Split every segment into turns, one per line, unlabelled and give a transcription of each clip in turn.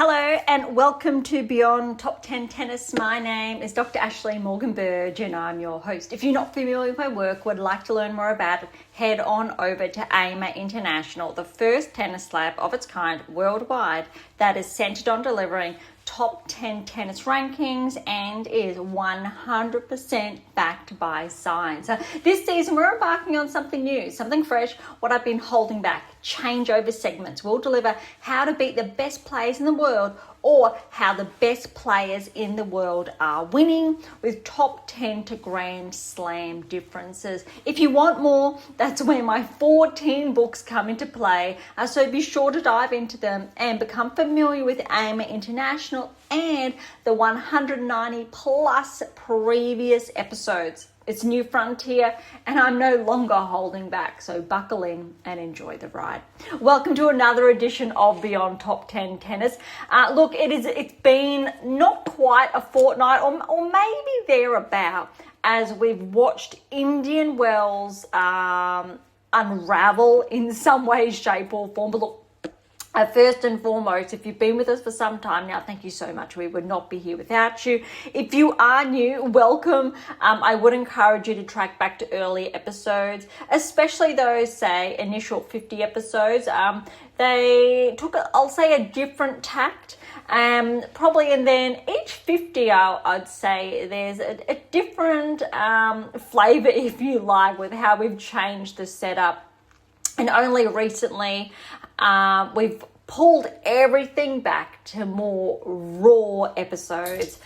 Hello and welcome to Beyond Top 10 Tennis. My name is Dr. Ashley Morgan-Berge and I'm your host. If you're not familiar with my work, would like to learn more about it, head on over to AIMA International, the first tennis lab of its kind worldwide that is centered on delivering top 10 tennis rankings and is 100% backed by science. This season we're embarking on something new, something fresh, what I've been holding back. Changeover segments will deliver how to beat the best players in the world or how the best players in the world are winning with top 10 to Grand Slam differences. If you want more, that's where my 14 books come into play. So be sure to dive into them and become familiar with AIMA International and the 190 plus previous episodes. It's a new frontier and I'm no longer holding back, so buckle in and enjoy the ride. Welcome to another edition of Beyond Top 10 Tennis. Look, it's been not quite a fortnight or maybe thereabout as we've watched Indian Wells unravel in some way, shape or form. But look, first and foremost, if you've been with us for some time now, thank you so much. We would not be here without you. If you are new, welcome. I would encourage you to track back to early episodes, especially those, say, initial 50 episodes. They took, I'll say, a different tact. Probably, and then each 50, I'd say there's a different flavor, if you like, with how we've changed the setup. And only recently, we've pulled everything back to more raw episodes,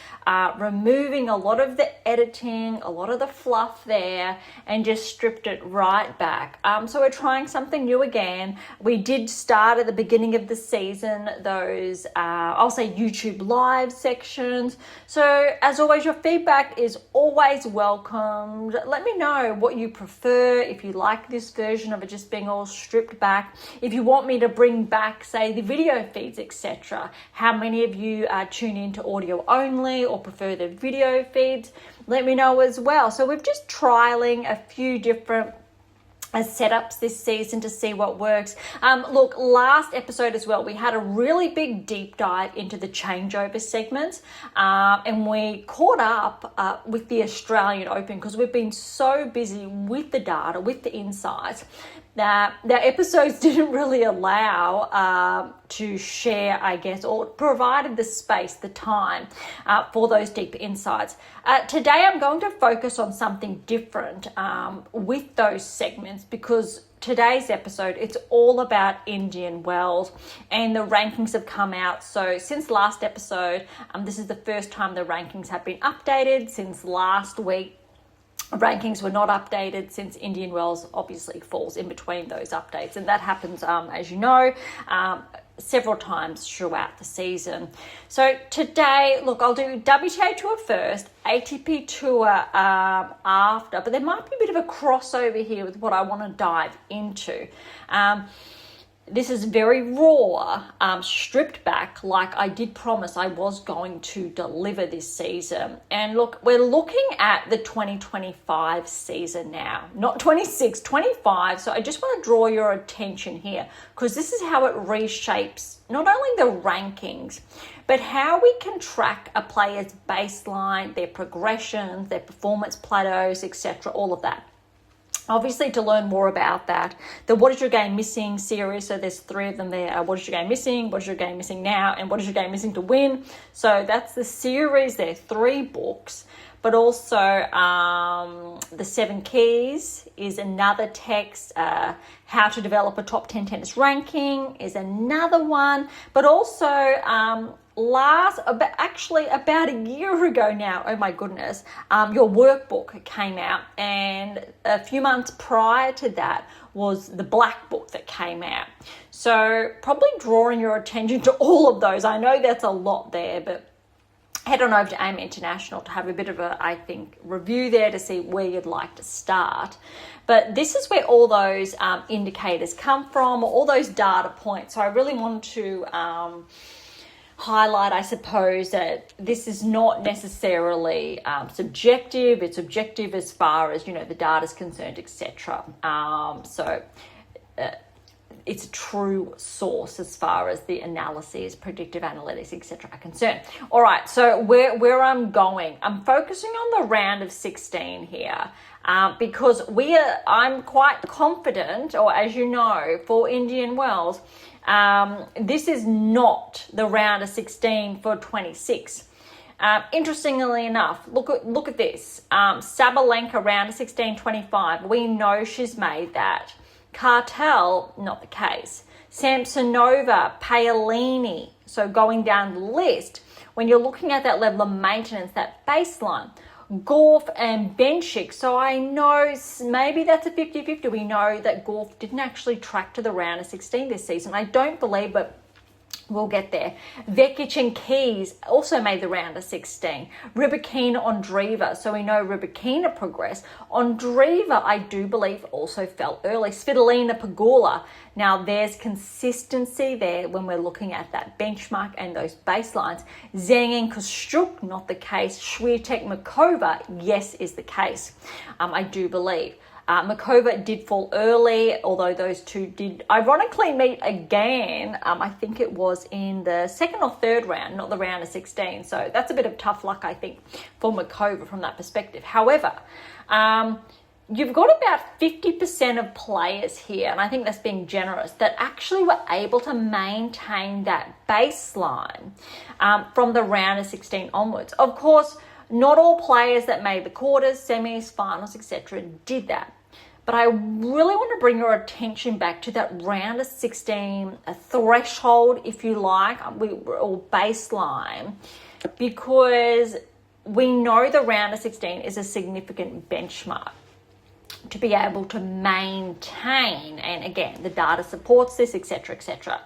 removing a lot of the editing, a lot of the fluff there, and just stripped it right back. So we're trying something new again. We did start at the beginning of the season, those, I'll say YouTube live sections. So as always, your feedback is always welcomed. Let me know what you prefer, if you like this version of it just being all stripped back. If you want me to bring back, say, the video feeds, etc. How many of you tune into audio only or prefer the video feeds? Let me know as well. So we're just trialing a few different setups this season to see what works. Look, last episode as well, we had a really big deep dive into the changeover segments, and we caught up with the Australian Open because we've been so busy with the data, with the insights, that the episodes didn't really allow to share, I guess, or provided the space, the time for those deeper insights. Today, I'm going to focus on something different with those segments because today's episode, it's all about Indian Wells and the rankings have come out. So since last episode, this is the first time the rankings have been updated. Since last week, rankings were not updated since Indian Wells obviously falls in between those updates. And that happens, as you know, several times throughout the season. So today, look, I'll do WTA Tour first, ATP Tour after, but there might be a bit of a crossover here with what I want to dive into. This is very raw, stripped back, like I did promise I was going to deliver this season. And look, we're looking at the 2025 season now, not 26, 25. So I just want to draw your attention here because this is how it reshapes not only the rankings, but how we can track a player's baseline, their progressions, their performance plateaus, etc., all of that. Obviously, to learn more about that, the What Is Your Game Missing series, so there's 3 of them there. What is your game missing? What is your game missing now? And what is your game missing to win? So that's the series. There are 3 books, but also the 7 Keys is another text. How to Develop a Top 10 Tennis Ranking is another one, but also about a year ago now, oh my goodness, your workbook came out, and a few months prior to that was the black book that came out. So probably drawing your attention to all of those. I know that's a lot there, but head on over to AIMA International to have a bit of a, I think, review there to see where you'd like to start. But this is where all those indicators come from, all those data points. So I really want to highlight, I suppose, that this is not necessarily subjective. It's objective as far as, the data is concerned, etc. it's a true source as far as the analyses, predictive analytics, etc. are concerned. All right, so where I'm going, I'm focusing on the round of 16 here. Because I'm quite confident, or as you know, for Indian Wells, this is not the round of 16 for 26. Interestingly enough, look at this. Sabalenka round of 16-25. We know she's made that. Cartel, not the case. Samsonova, Paolini. So going down the list, when you're looking at that level of maintenance, that baseline, Gauff and Benchik. So I know maybe that's a 50-50. We know that Gauff didn't actually track to the round of 16 this season. I don't believe, but we'll get there. Vekic and Keys also made the round of 16. Rybakina, Ondreeva. So we know Rybakina progressed. Ondreeva, I do believe, also fell early. Svitolina, Pegula. Now, there's consistency there when we're looking at that benchmark and those baselines. Zheng and Kostruk, not the case. Swiatek, Makova, yes, is the case. I do believe. Makova did fall early, although those two did ironically meet again. I think it was in the second or third round, not the round of 16. So that's a bit of tough luck, I think, for Makova from that perspective. However, you've got about 50% of players here, and I think that's being generous, that actually were able to maintain that baseline from the round of 16 onwards. Of course, not all players that made the quarters, semis, finals, etc. did that. But I really want to bring your attention back to that round of 16, a threshold, if you like, or baseline, because we know the round of 16 is a significant benchmark to be able to maintain, and again, the data supports this, etc., etc.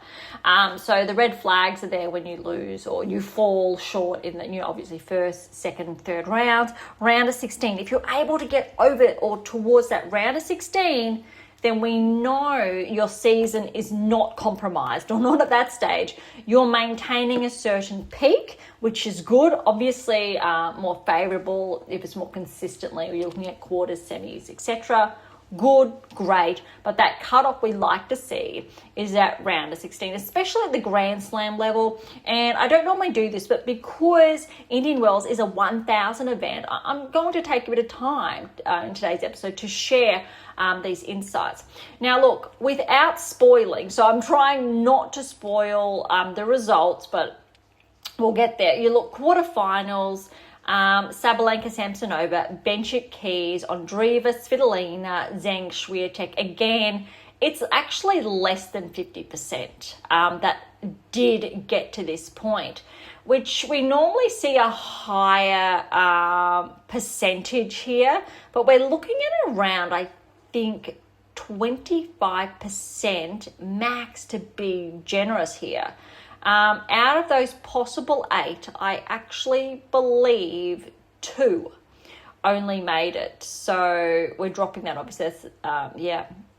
So the red flags are there when you lose or you fall short in the, obviously first, second, third rounds. Round of 16, if you're able to get over it or towards that round of 16, then we know your season is not compromised or not at that stage. You're maintaining a certain peak, which is good. Obviously, more favourable if it's more consistently, or you're looking at quarters, semis, etc. Good, great. But that cutoff we like to see is that round of 16, especially at the Grand Slam level. And I don't normally do this, but because Indian Wells is a 1,000 event, I'm going to take a bit of time in today's episode to share these insights. Now, look, without spoiling, so I'm trying not to spoil the results, but we'll get there. You look, quarterfinals, Sabalenka, Samsonova, Benchik, Keys, Ondreeva, Svitolina, Zheng, Swiatek. Again, it's actually less than 50% that did get to this point, which we normally see a higher percentage here, but we're looking at around, I think, 25% max to be generous here. Out of those possible 8, I actually believe 2 only made it. So we're dropping that, obviously. That's,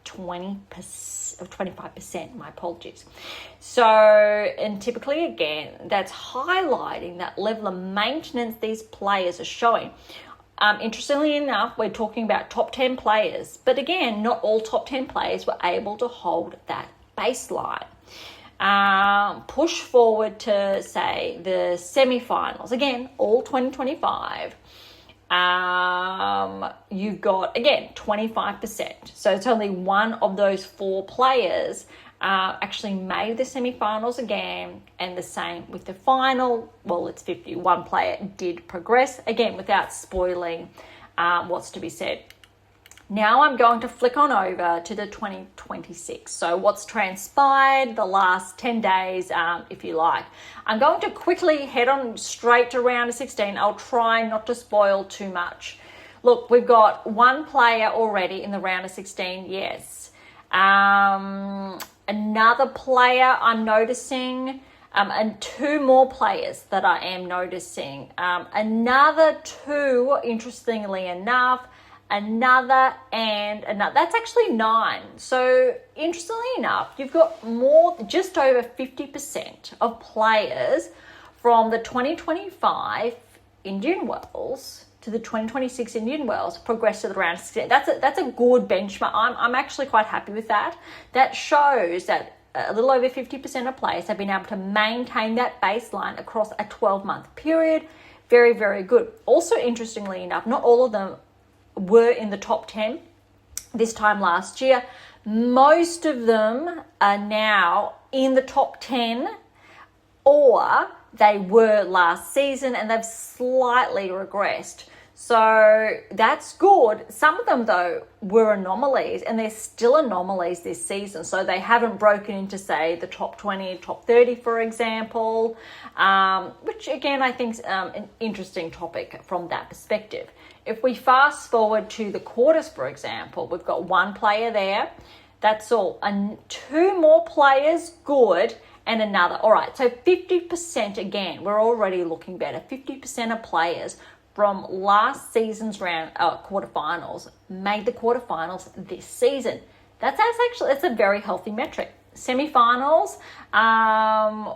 25%, my apologies. So, and typically, again, that's highlighting that level of maintenance these players are showing. Interestingly enough, we're talking about top 10 players, but again, not all top 10 players were able to hold that baseline. Push forward to, say, the semi-finals. Again, all 2025. You've got, again, 25%. So it's only one of those 4 players actually made the semi-finals again, and the same with the final. Well, it's 50. One player did progress, again, without spoiling what's to be said. Now I'm going to flick on over to the 2026. So what's transpired the last 10 days, if you like. I'm going to quickly head on straight to round of 16. I'll try not to spoil too much. Look, we've got one player already in the round of 16, yes. Another player I'm noticing, and 2 more players that I am noticing. Another 2, interestingly enough, another and another. That's actually 9. So interestingly enough, you've got just over 50% of players from the 2025 Indian Wells to the 2026 Indian Wells progressed to the round of 16. That's a good benchmark. I'm actually quite happy with that. That shows that a little over 50% of players have been able to maintain that baseline across a 12-month period. Very, very good. Also, interestingly enough, not all of them were in the top 10 this time last year. Most of them are now in the top 10, or they were last season and they've slightly regressed. So that's good. Some of them, though, were anomalies, and they're still anomalies this season. So they haven't broken into, say, the top 20, top 30, for example, which, again, I think is an interesting topic from that perspective. If we fast forward to the quarters, for example, we've got one player there. That's all. And two more players, good, and another. All right, so 50% again, we're already looking better. 50% of players from last season's round quarterfinals made the quarterfinals this season. That's a very healthy metric. Semifinals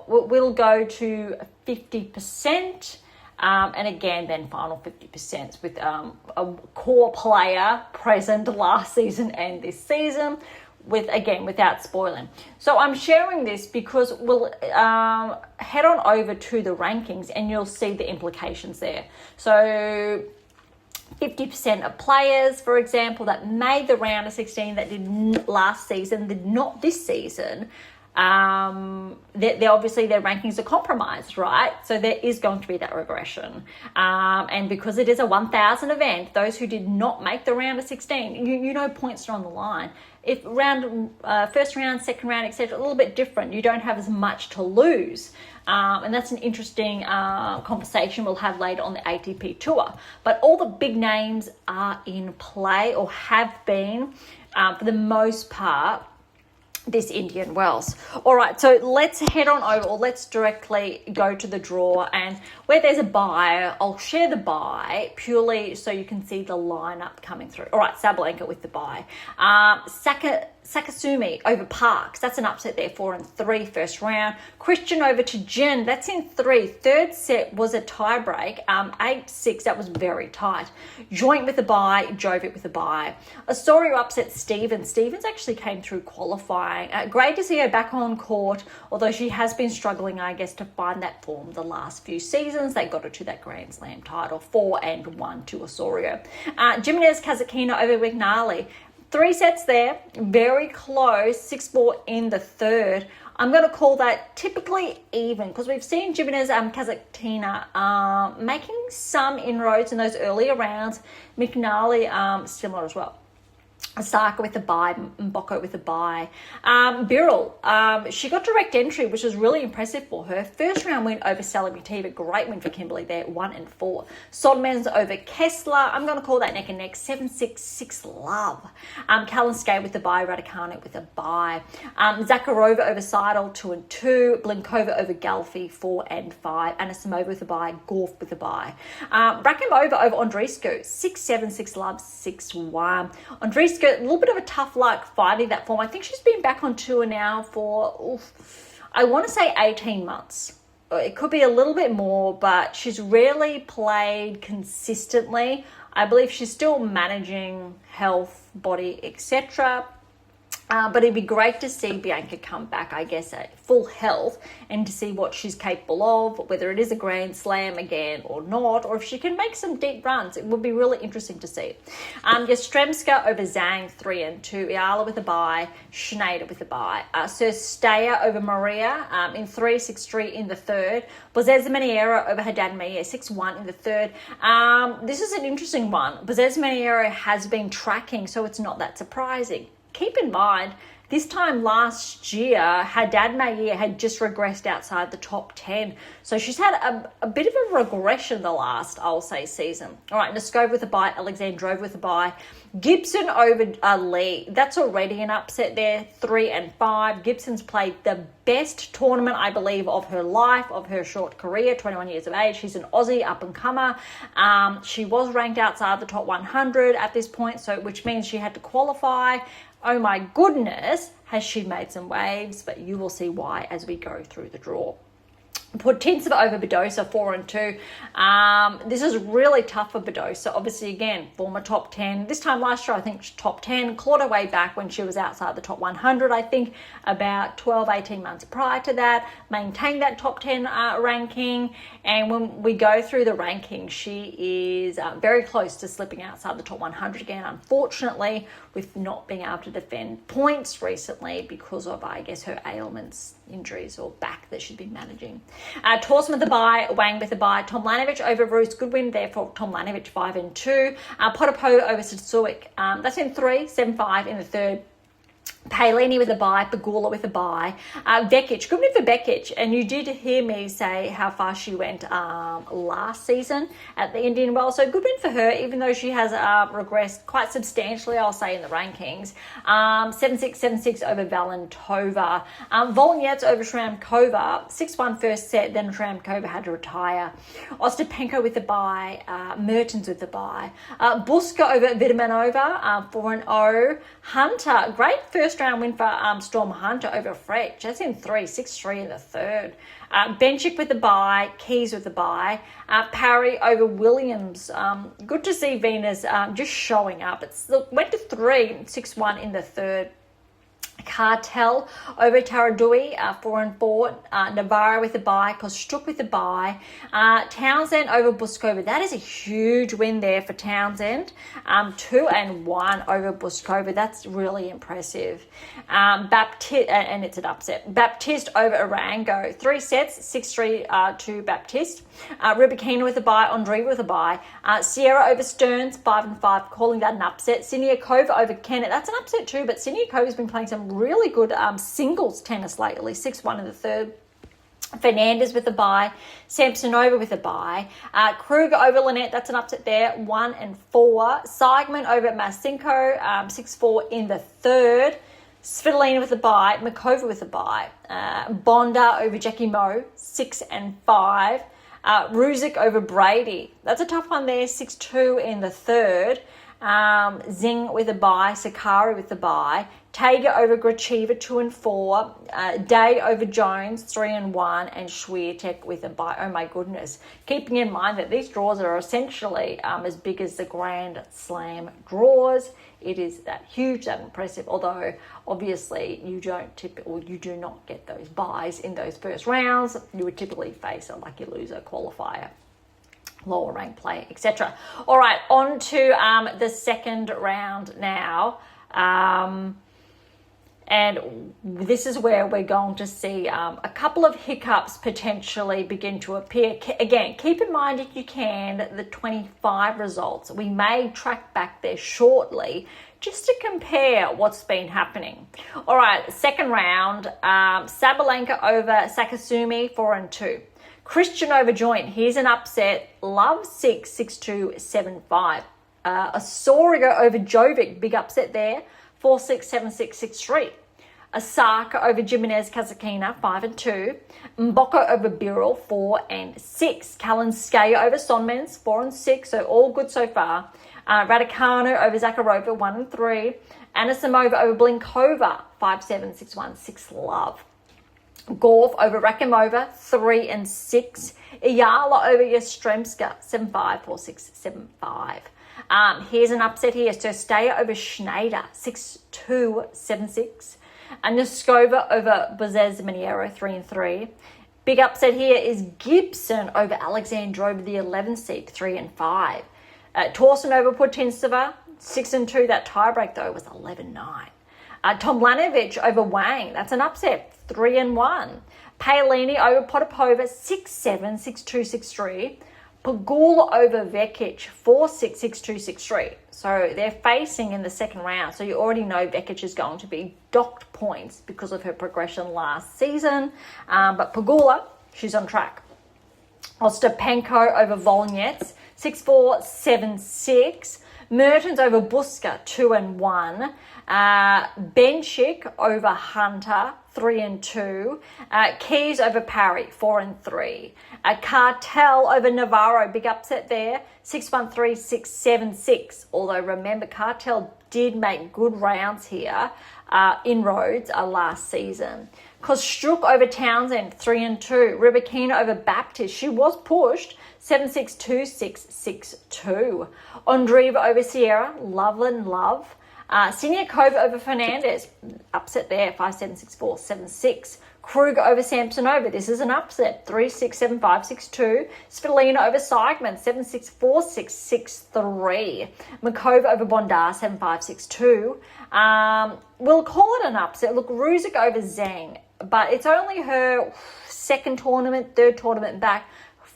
will go to 50%, and again then final 50% with a core player present last season and this season, without spoiling. So I'm sharing this because we'll head on over to the rankings and you'll see the implications there. So 50% of players, for example, that made the round of 16 that did last season, did not this season, they're obviously their rankings are compromised, right? So there is going to be that regression. And because it is a 1,000 event, those who did not make the round of 16, you know points are on the line. If first round, second round, etc., a little bit different, you don't have as much to lose. And that's an interesting conversation we'll have later on the ATP Tour. But all the big names are in play, or have been, for the most part, this Indian Wells. All right, so let's head on over, or let's directly go to the draw, and where there's a bye, I'll share the bye purely so you can see the lineup coming through. All right, Sabalenka with the bye. Sakasumi over Parks, that's an upset there, 4-3 first round. Christian over to Jin, that's in 3. Third set was a tie break, 8-6, that was very tight. Joint with the bye, Jovic with the bye. Osorio upset Stevens. Stevens actually came through qualifying. Great to see her back on court, although she has been struggling, I guess, to find that form the last few seasons. They got her to that Grand Slam title, 4-1 to Osorio. Jimenez Kazatkina over Wignali. 3 sets there, very close, 6-4 in the third. I'm going to call that typically even, because we've seen Jimenez Kazatkina making some inroads in those earlier rounds. McNally similar as well. Osaka with the bye, Mboko with the bye. Birrell, she got direct entry, which was really impressive for her. First round win over Sabalenka, great win for Kimberly there, 1-4. Solomons over Kessler, I'm going to call that neck and neck, 7-6, 6-love. Kalinskaya with the bye, Rybakina with the bye. Zakharova over Seidel, 2-2. Blinkova over Galfi, 4-5. Anisimova with the bye, Gorf with the bye. Rakimova over Andreescu, 6-7, 6-love, 6-1. Andreescu, a little bit of a tough luck finding that form. I think she's been back on tour now for, I want to say 18 months. It could be a little bit more, but she's rarely played consistently. I believe she's still managing health, body, etc. But it'd be great to see Bianca come back, I guess, at full health, and to see what she's capable of, whether it is a Grand Slam again or not, or if she can make some deep runs. It would be really interesting to see. Yastremska over Zhang, 3-2. Iala with a bye. Schneider with a bye. Sursteya over Maria in 3, 6-3 in the third. Bozes-Maniera over Haddad Maia, 6-1 in the third. This is an interesting one. Bozes-Maniera has been tracking, so it's not that surprising. Keep in mind, this time last year, Haddad Maia had just regressed outside the top 10. So she's had a bit of a regression the last, I'll say, season. All right, Noskova with a bye, Alexandrova with a bye. Gibson over Lee. That's already an upset there, 3-5. Gibson's played the best tournament, I believe, of her life, of her short career, 21 years of age. She's an Aussie up-and-comer. She was ranked outside the top 100 at this point, so which means she had to qualify. Oh my goodness, has she made some waves, but you will see why as we go through the draw. Putintseva over Badosa, 4-2. This is really tough for Badosa. Obviously, again, former top 10. This time last year, I think top 10. Clawed her way back when she was outside the top 100, I think, about 12, 18 months prior to that. Maintained that top 10 ranking. And when we go through the ranking, she is very close to slipping outside the top 100 again, unfortunately, with not being able to defend points recently because of, I guess, her ailments, injuries, or back that she's been managing. Tauson with the bye, Wang with the bye. Tomljanovic over Rus, good win there for Tomljanovic, 5-2. Potapova over Sitsuik, that's in 3, 7-5 in the third. Palini with a bye, Pegula with a bye. Vekic, good win for Vekic. And you did hear me say how far she went last season at the Indian Wells. So good win for her, even though she has regressed quite substantially, I'll say, in the rankings. 7-6, 7-6 over Valentova. Volnyets over Shramkova. 6-1 first set, then Shramkova had to retire. Ostapenko with the bye. Mertens with the bye. Buska over Vitaminova, 4-0. Hunter, great first round win for Storm Hunter over Fretch. That's in 3, 6-3 in the third. Benchik with the bye, Keys with the bye. Parry over Williams. Good to see Venus just showing up. It went to 3, 6-1 in the third. Cartel over Taradui, 4-4. Navarro with the bye, Kostuk with the bye. Townsend over Buskova. That is a huge win there for Townsend. 2-1 over Buskova. That's really impressive. Baptiste, and it's an upset. Baptiste over Arango. 3 sets, 6-3 to Baptiste. Rybakina with the bye, Andrei with the bye. Sierra over Stearns, 5-5, calling that an upset. Siniakova over Kennett. That's an upset too, but Siniakova's been playing some really good singles tennis lately. 6-1 in the third. Fernandez with the bye. Samsonova with the bye. Kruger over Lynette. That's an upset there. 1-4. Seigman over Masinko. 6-4 in the third. Svitolina with the bye. Makova with the bye. Bonda over Jackie Moe. 6-5. Ruzic over Brady. That's a tough one there. 6-2 in the third. Zing with a bye. Sakari with the bye. Tager over Gracheva, 2-4. Day over Jones, 3-1. And Swiatek with a bye. Oh my goodness. Keeping in mind that these draws are essentially as big as the Grand Slam draws. It is that huge, that impressive. Although obviously you do not get those buys in those first rounds. You would typically face a lucky loser qualifier, lower ranked player, etc. All right, on to the second round now. And this is where we're going to see a couple of hiccups potentially begin to appear. Again, keep in mind, if you can, the 25 results. We may track back there shortly just to compare what's been happening. All right, second round, Sabalenka over Sakasumi, 4-2. Christian over Joint, here's an upset. Love 6, 6-2, 7-5. Osoriga over Jovic, big upset there. 4-6, 7-6, 6-3. Osaka over Jimenez Kazakina, 5-2. Mboko over Birol, 4-6. Kalinskaya over Sonmens, 4-6. So all good so far. Raducanu over Zakharova, 1-3. Anisimova over Blinkova, 5-7, 6-1, 6-love. Gorf over Rakimova, 3-6. Iyala over Yastremska, 7-5, 4-6, 7-5. Here's an upset here. So Staya over Schneider, 6-2, 7-6. And Noskova over Bozez Miniero, 3-3. Big upset here is Gibson over Alexandrova, the 11th seed, 3-5. Tauson over Putintseva, 6-2. That tiebreak, though, was 11-9. Tomljanovic over Wang, that's an upset, 3-1. Palini over Potapova, 6-7, 6-2, 6-3. Pegula over Vekic, 4-6, 6-2, 6-3. So they're facing in the second round. So you already know Vekic is going to be docked points because of her progression last season. But Pegula, she's on track. Ostapenko over Volnyets, 6-4, 7-6. Mertens over Buska, 2-1. Benchik over Hunter, 3-2. Keys over Parry, 4-3. Cartel over Navarro, big upset there, 6-1, 3-6, 7-6. Although remember, Cartel did make good rounds here, inroads last season. Kostruk over Townsend, 3-2. Rybakina over Baptist. She was pushed, 7-6, 2-6, 6-2. Andreeva over Sierra, love and love. Siniakova over Fernandez, upset there, 5-7, 6-4, 7-6. Kruger over Samsonova, this is an upset, 3-6, 7-5, 6-2. Svitolina over Seigman, 7-6, 4-6, 6-3. Makova over Bondar, 7-5, 6-2. We'll call it an upset. Look, Ruzic over Zhang, but it's only her third tournament back,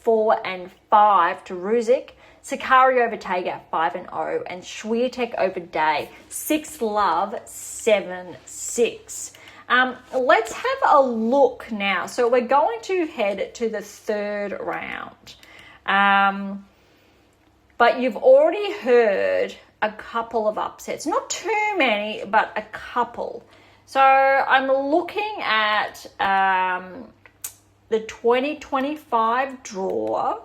4-5 to Ruzic. Sakari over Tager, 5-0, and Swiatek over Day, 6-love, 7-6. Let's have a look now. So we're going to head to the third round. But you've already heard a couple of upsets. Not too many, but a couple. So I'm looking at the 2025 draw,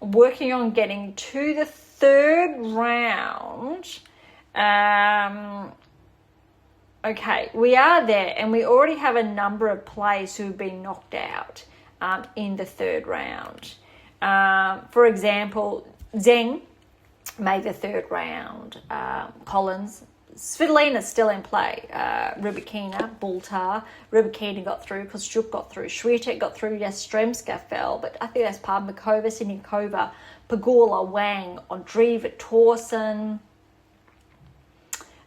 working on getting to the third round. Okay, we are there, and we already have a number of players who've been knocked out in the third round. For example, Zheng made the third round. Collins, Svitolina's still in play. Rybakina, Bultar, Rybakina got through, Kostruk got through, Swiatek got through, Yastremska fell, but I think that's part of Makova, Siniakova, Pagula, Wang, Andreeva, Torsen,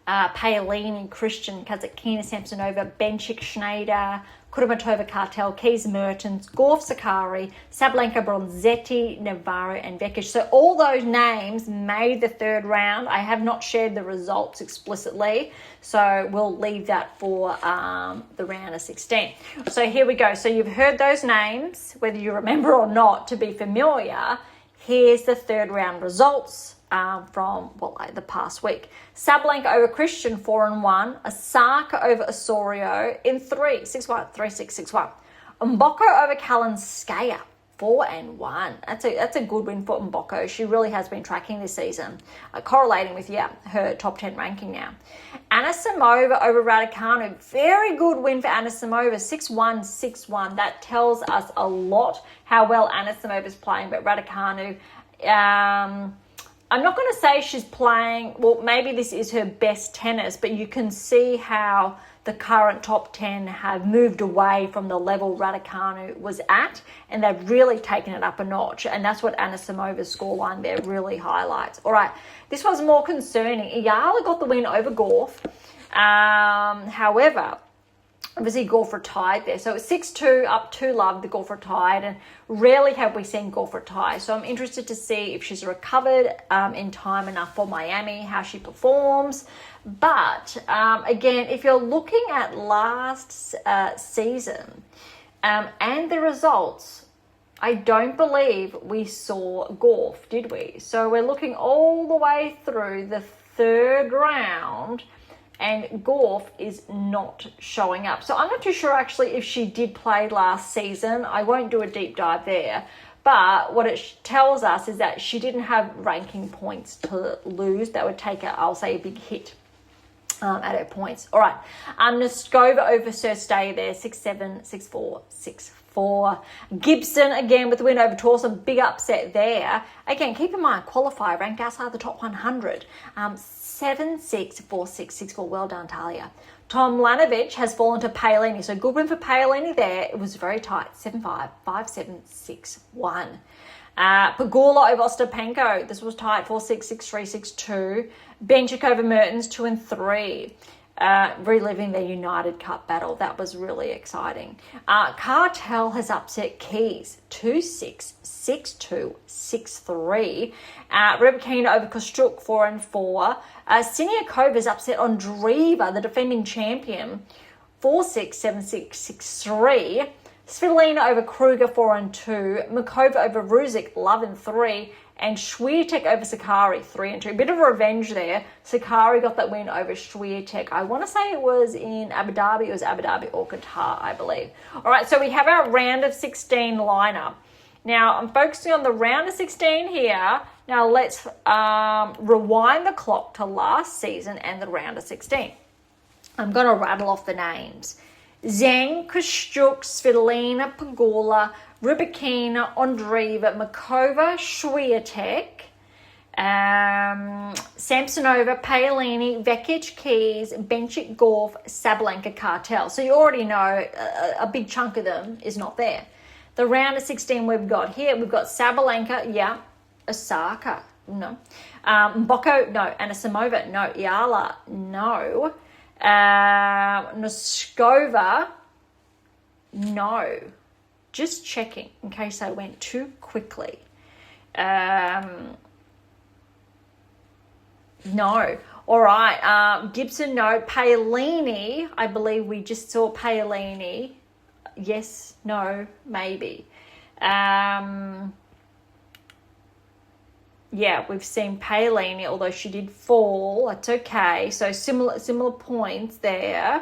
Paolini, Christian, Kazakina, Samsonova, Benchik, Schneider, Kudermetova, Cartel, Keys, Mertens, Gorf, Sakari, Sabalenka, Bronzetti, Navarro, and Vekic. So all those names made the third round. I have not shared the results explicitly, so we'll leave that for the round of 16. So here we go. So you've heard those names, whether you remember or not, to be familiar. Here's the third round results from the past week. Sabalenka over Christian, 4-1. Osaka over Osorio in 3, 6-1, 3-6, 6-1. Mboko over Kalinskaya, 4-1. That's a good win for Mboko. She really has been tracking this season, correlating with her top 10 ranking now. Anisimova over Raducanu, very good win for Anisimova, 6-1, 6-1. That tells us a lot how well Anisimova is playing, but Raducanu, I'm not going to say she's playing, well, maybe this is her best tennis, but you can see how the current top 10 have moved away from the level Raducanu was at, and they've really taken it up a notch. And that's what Anisimova's scoreline there really highlights. All right, this was more concerning. Iyala got the win over Gorf. However, obviously Gorf retired there. So it's 6-2, up 2-love, the Gorf retired, and rarely have we seen Gorf retire. So I'm interested to see if she's recovered in time enough for Miami, how she performs. But again, if you're looking at last season and the results, I don't believe we saw Gorf, did we? So we're looking all the way through the third round, and Gorf is not showing up. So I'm not too sure actually if she did play last season. I won't do a deep dive there. But what it tells us is that she didn't have ranking points to lose. That would take, I'll say, a big hit at her points. All right. Noskova over Surstay there, 6-7, 6-4, 6-4. Gibson, again, with the win over Torsen, big upset there. Again, keep in mind, qualifier ranked outside the top 100. 7-6, 4-6, 6-4. Well done, Talia. Tom Lanovich has fallen to Paolini. So good win for Paolini there. It was very tight. 7-5, 5-7, 6-1. Pagula over Ostapenko. This was tight. 4-6, 6-3, 6-2. Benchik over Mertens, 2-3. Reliving their United Cup battle. That was really exciting. Cartel has upset Keys, 2-6, 6-2, 6-3. Rybakina over Kostruk, 4-4. Siniakova's upset Andreeva, the defending champion, 4-6, 7-6, 6-3. Svitolina over Kruger, 4-2. Makova over Ruzic, 11-3. And Swiatek over Sakari, 3-2. Bit of revenge there. Sakari got that win over Swiatek. I want to say it was in Abu Dhabi. It was Abu Dhabi or Qatar, I believe. All right, so we have our round of 16 lineup. Now, I'm focusing on the round of 16 here. Now, let's rewind the clock to last season and the round of 16. I'm going to rattle off the names. Zhang, Kostyuk, Svitolina, Pegula, Rybakina, Andreeva, Makova, Swiatek, Samsonova, Paolini, Vekic, Keys, Benchik, Gorf, Sabalenka, Cartel. So you already know a big chunk of them is not there. The round of 16 we've got here, we've got Sabalenka, yeah, Osaka, no. Mboko, no. Anisimova, no. Iala, no. Noskova, no. Just checking in case I went too quickly. No. All right. Gibson, no. Paolini, I believe we just saw Paolini. Yes, no, maybe. Yeah, we've seen Paolini, although she did fall. That's okay. So similar points there.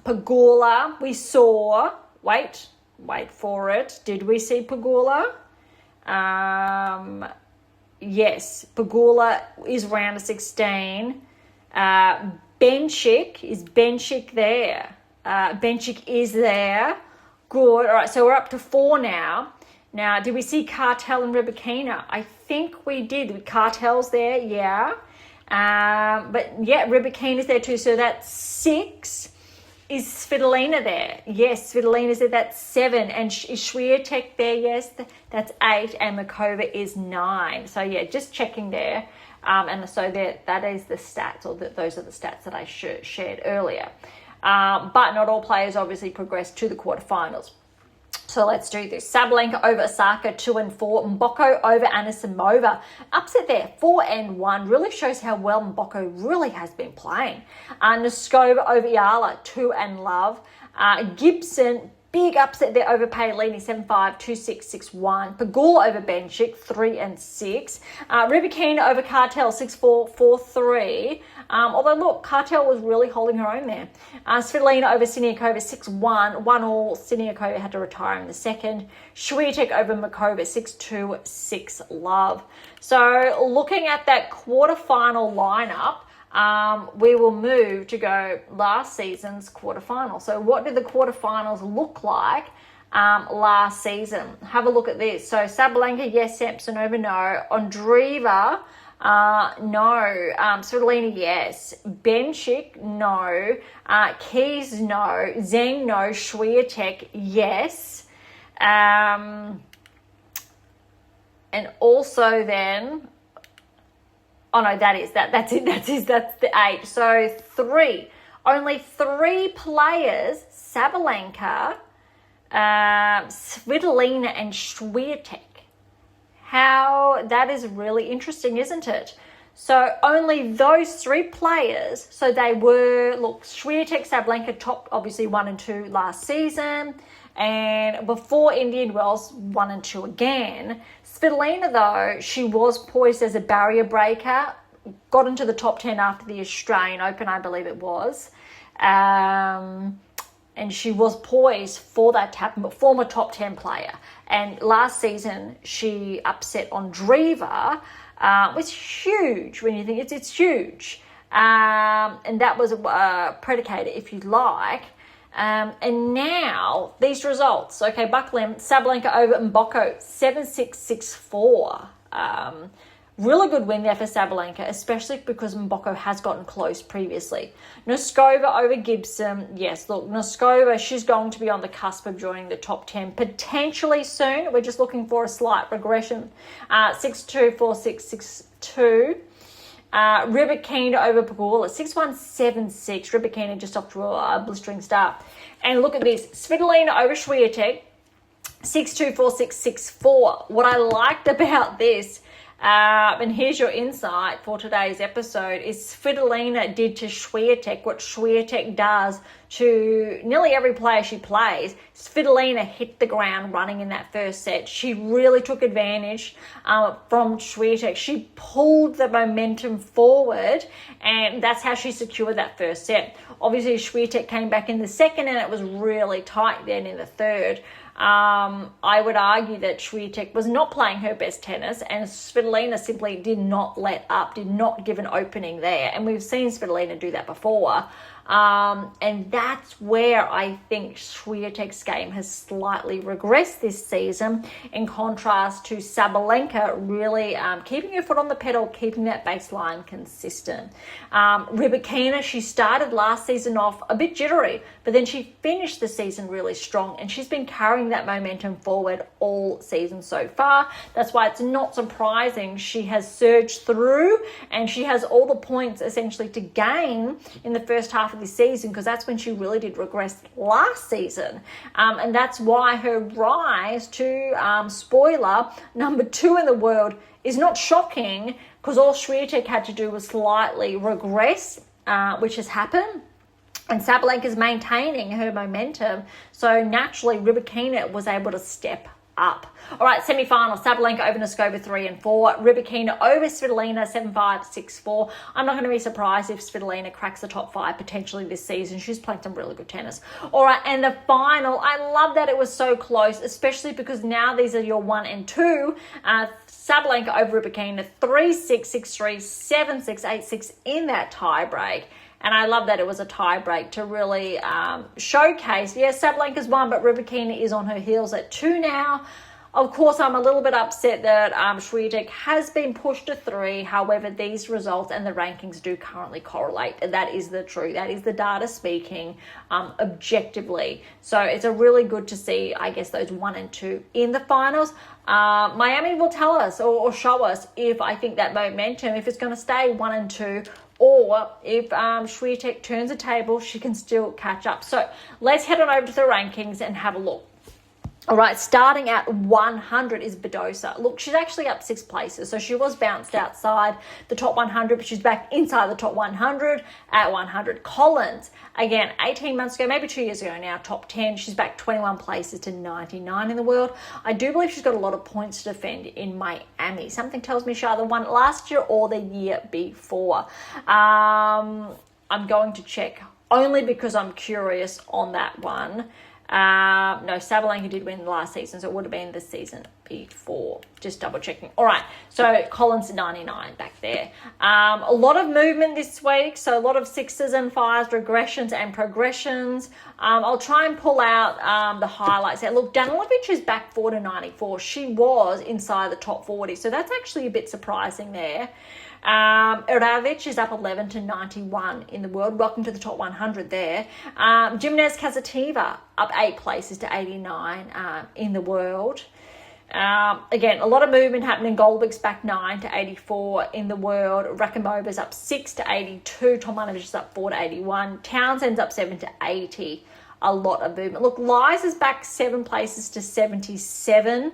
Pegula, we saw. Wait for it. Did we see Pegula? Yes, Pegula is round of 16. Benchik there? Benchik is there. Good. All right, so we're up to 4 now. Now, did we see Cartel and Rybakina? I think we did. Cartel's there, yeah. But yeah, Rybakina's there too. So that's 6. Is Svitolina there? Yes, Svitolina's there. That's 7. And is Swiatek there? Yes, that's 8. And Makova is 9. So yeah, just checking there. And so that is the stats, or those are the stats that I shared earlier. But not all players obviously progressed to the quarterfinals. So let's do this. Sabalenka over Osaka, 2 and 4. Mboko over Anisimova. Upset there, 4 and 1. Really shows how well Mboko really has been playing. Noskova over Iala, 2 and love. Gibson, big upset there over Paolini, 7-5, 2-6, 6-1. Pegula over Benchik, 3 and 6. Rybakina over Cartel, 6-4, 4-3. Although, look, Cartel was really holding her own there. Svitolina over Siniakova, 6-1. 1-all. Siniakova had to retire in the second. Swiatek over Makova, 6-2, 6-love. So, looking at that quarterfinal lineup, we will move to go last season's quarterfinal. So, what did the quarterfinals look like last season? Have a look at this. So, Sabalenka, yes. Samsonova, no. Andreeva, no. Svitolina, yes. Benchik, no. Keys, no. Zhang, no. Swiatek, yes. And also then, oh no, that's the 8. So 3. Only 3 players, Sabalenka, Svitolina and Swiatek. How that is really interesting, isn't it? So only those 3 players, so they were, look, Swiatek, Sabalenka topped obviously 1 and 2 last season, and before Indian Wells 1 and 2 again. Svitolina, though, she was poised as a barrier breaker, got into the top 10 after the Australian Open, I believe it was. And she was poised for that former top 10 player. And last season, she upset Andreeva, was huge when you think it's huge. And that was predicated, if you like. And now, these results. Okay, buckle in. Sabalenka over Mboko, 7-6, 6-4. Really good win there for Sabalenka, especially because Mboko has gotten close previously. Noskova over Gibson. Yes, look, Noskova, she's going to be on the cusp of joining the top 10 potentially soon. We're just looking for a slight regression. 6-2, 4-6, 6-2. Rybakina over Pegula, 6-1, 7-6. Rybakina just off to a blistering start. And look at this. Svitolina over Swiatek, 6-2, 4-6, 6-4. What I liked about this, and here's your insight for today's episode, is Svitolina did to Swiatek what Swiatek does to nearly every player she plays. Svitolina hit the ground running in that first set. She really took advantage from Swiatek. She pulled the momentum forward, and that's how she secured that first set. Obviously, Swiatek came back in the second, and it was really tight then in the third. I would argue that Swiatek was not playing her best tennis, and Svitolina simply did not let up, did not give an opening there. And we've seen Svitolina do that before. And that's where I think Swiatek's game has slightly regressed this season, in contrast to Sabalenka really keeping her foot on the pedal, keeping that baseline consistent. Rybakina, she started last season off a bit jittery, but then she finished the season really strong, and she's been carrying that momentum forward all season so far. That's why it's not surprising she has surged through, and she has all the points essentially to gain in the first half of this season, because that's when she really did regress last season. And that's why her rise to spoiler number 2 in the world is not shocking, because all Swiatek had to do was slightly regress, which has happened. And Sabalenka is maintaining her momentum. So naturally, Rybakina was able to step up. All right, semi-final, Sabalenka over Noskova 3-4. Rybakina over Svitolina 7-5, 6-4. I'm not going to be surprised if Svitolina cracks the top 5 potentially this season. She's playing some really good tennis. All right, and the final, I love that it was so close, especially because now these are your 1 and 2. Sabalenka over Rybakina 3-6, 6-3, 7-6, 8-6 in that tie break. And I love that it was a tie break to really showcase. Yes, Sabalenka's won, but Rybakina is on her heels at 2 now. Of course, I'm a little bit upset that Swiatek has been pushed to 3. However, these results and the rankings do currently correlate. That is the truth. That is the data speaking objectively. So it's a really good to see, I guess, those 1 and 2 in the finals. Miami will tell us or show us if I think that momentum, if it's going to stay 1 and 2, or if Swiatek turns the table, she can still catch up. So let's head on over to the rankings and have a look. All right, starting at 100 is Badosa. Look, she's actually up 6 places. So she was bounced outside the top 100, but she's back inside the top 100 at 100. Collins, again, 18 months ago, maybe 2 years ago now, top 10. She's back 21 places to 99 in the world. I do believe she's got a lot of points to defend in Miami. Something tells me she either won last year or the year before. I'm going to check only because I'm curious on that one. No, Sabalenka did win last season, so it would have been the season before. Just double checking. All right, so Collins 99 back there. A lot of movement this week, so a lot of 6s and 5s, regressions and progressions. I'll try and pull out the highlights there. Look, Danilovic is back 4 to 94. She was inside the top 40, so that's actually a bit surprising there. Iravic is up 11 to 91 in the world. Welcome to the top 100 there. Jimenez Kasativa up 8 places to 89 in the world. Again, a lot of movement happening. Goldberg's back 9 to 84 in the world. Rakhimova's up 6 to 82. Tomanovic is up 4 to 81. Townsend's up 7 to 80. A lot of movement. Look, Liza's back 7 places to 77.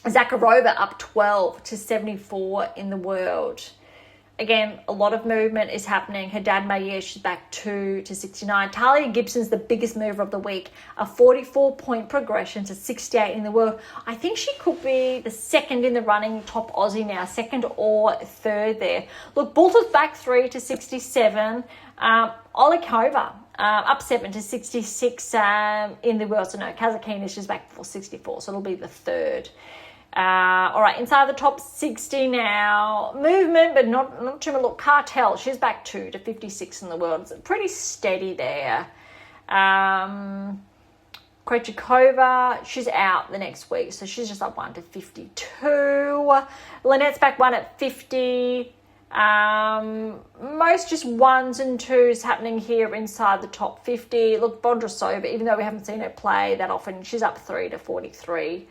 Zakharova up 12 to 74 in the world. Again, a lot of movement is happening. Haddad Mayer, she's back 2 to 69. Talia Gibson's the biggest mover of the week. A 44-point progression to 68 in the world. I think she could be the second in the running top Aussie now, second or third there. Look, Bulter's back 3 to 67. Olikova up 7 to 66 in the world. So no, Kazakina is just back for 64, so it'll be the third. All right, inside the top 60 now. Movement, but not too much. Look, Cartel, she's back 2 to 56 in the world. It's pretty steady there. Krejcikova, she's out the next week, so she's just up 1 to 52. Lynette's back 1 at 50. Most just 1s and 2s happening here inside the top 50. Look, Bondrasova, even though we haven't seen her play that often, she's up 3 to 43.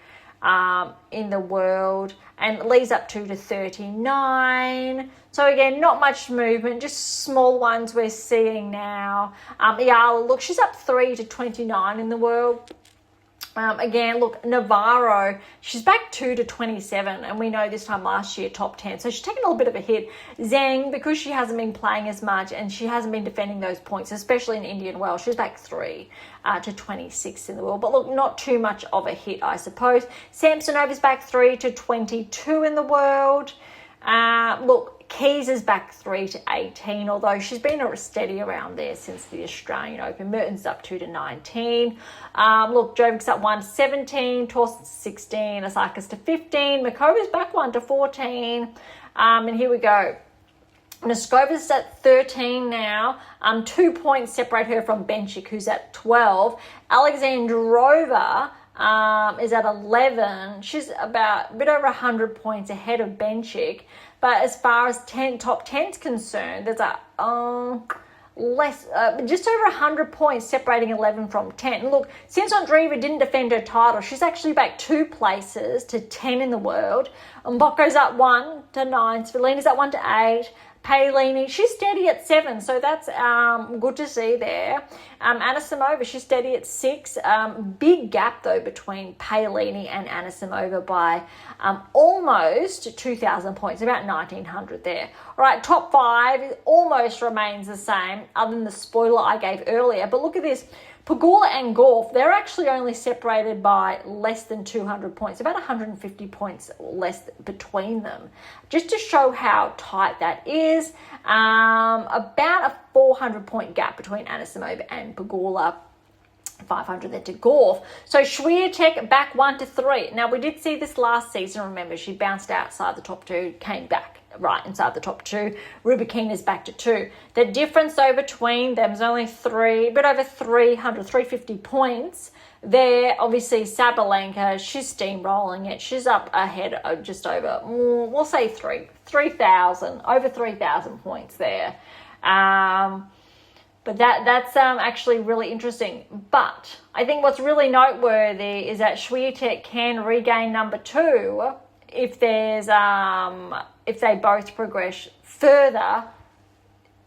In the world, and Lee's up 2 to 39. So again, not much movement, just small ones we're seeing now. Ayala, look, she's up 3 to 29 in the world. Again, look, Navarro, she's back 2 to 27, and we know this time last year, top 10. So she's taken a little bit of a hit. Zhang, because she hasn't been playing as much and she hasn't been defending those points, especially in Indian Wells, she's back 3 to 26 in the world. But look, not too much of a hit, I suppose. Samsonova's back 3 to 22 in the world. Look, Keys is back 3 to 18, although she's been steady around there since the Australian Open. Mertens up 2 to 19. Look, Jovic's up 1 to 17. Torsten's 16. Osaka's to 15. Makova's back 1 to 14. And here we go. Neskova's at 13 now. 2 points separate her from Benchik, who's at 12. Alexandrova is at 11. She's about a bit over 100 points ahead of Benchik. But as far as top 10's concerned, there's a just over 100 points separating 11 from 10. Look, since Andreeva didn't defend her title, she's actually back 2 places to 10 in the world. Mboko's up 1 to 9. Svitolina's up 1 to 8. Paolini, she's steady at 7, so that's good to see there. Anisimova, she's steady at 6. Big gap, though, between Paolini and Anisimova by almost 2,000 points, about 1,900 there. All right, top 5 almost remains the same, other than the spoiler I gave earlier. But look at this. Pegula and Gauff, they're actually only separated by less than 200 points, about 150 points less between them. Just to show how tight that is, about a 400-point gap between Anisimova and Pegula. 500 then to Gauff. So Swiatek back 1 to 3. Now, we did see this last season. Remember, she bounced outside the top 2, came back right inside the top 2. Rybakina is back to 2. The difference though between them is only a bit over 350 points. There, obviously, Sabalenka, she's steamrolling it. She's up ahead of just over, we'll say 3,000, over 3,000 points there. But that's actually really interesting. But I think what's really noteworthy is that Swiatek can regain number 2 if there's if they both progress further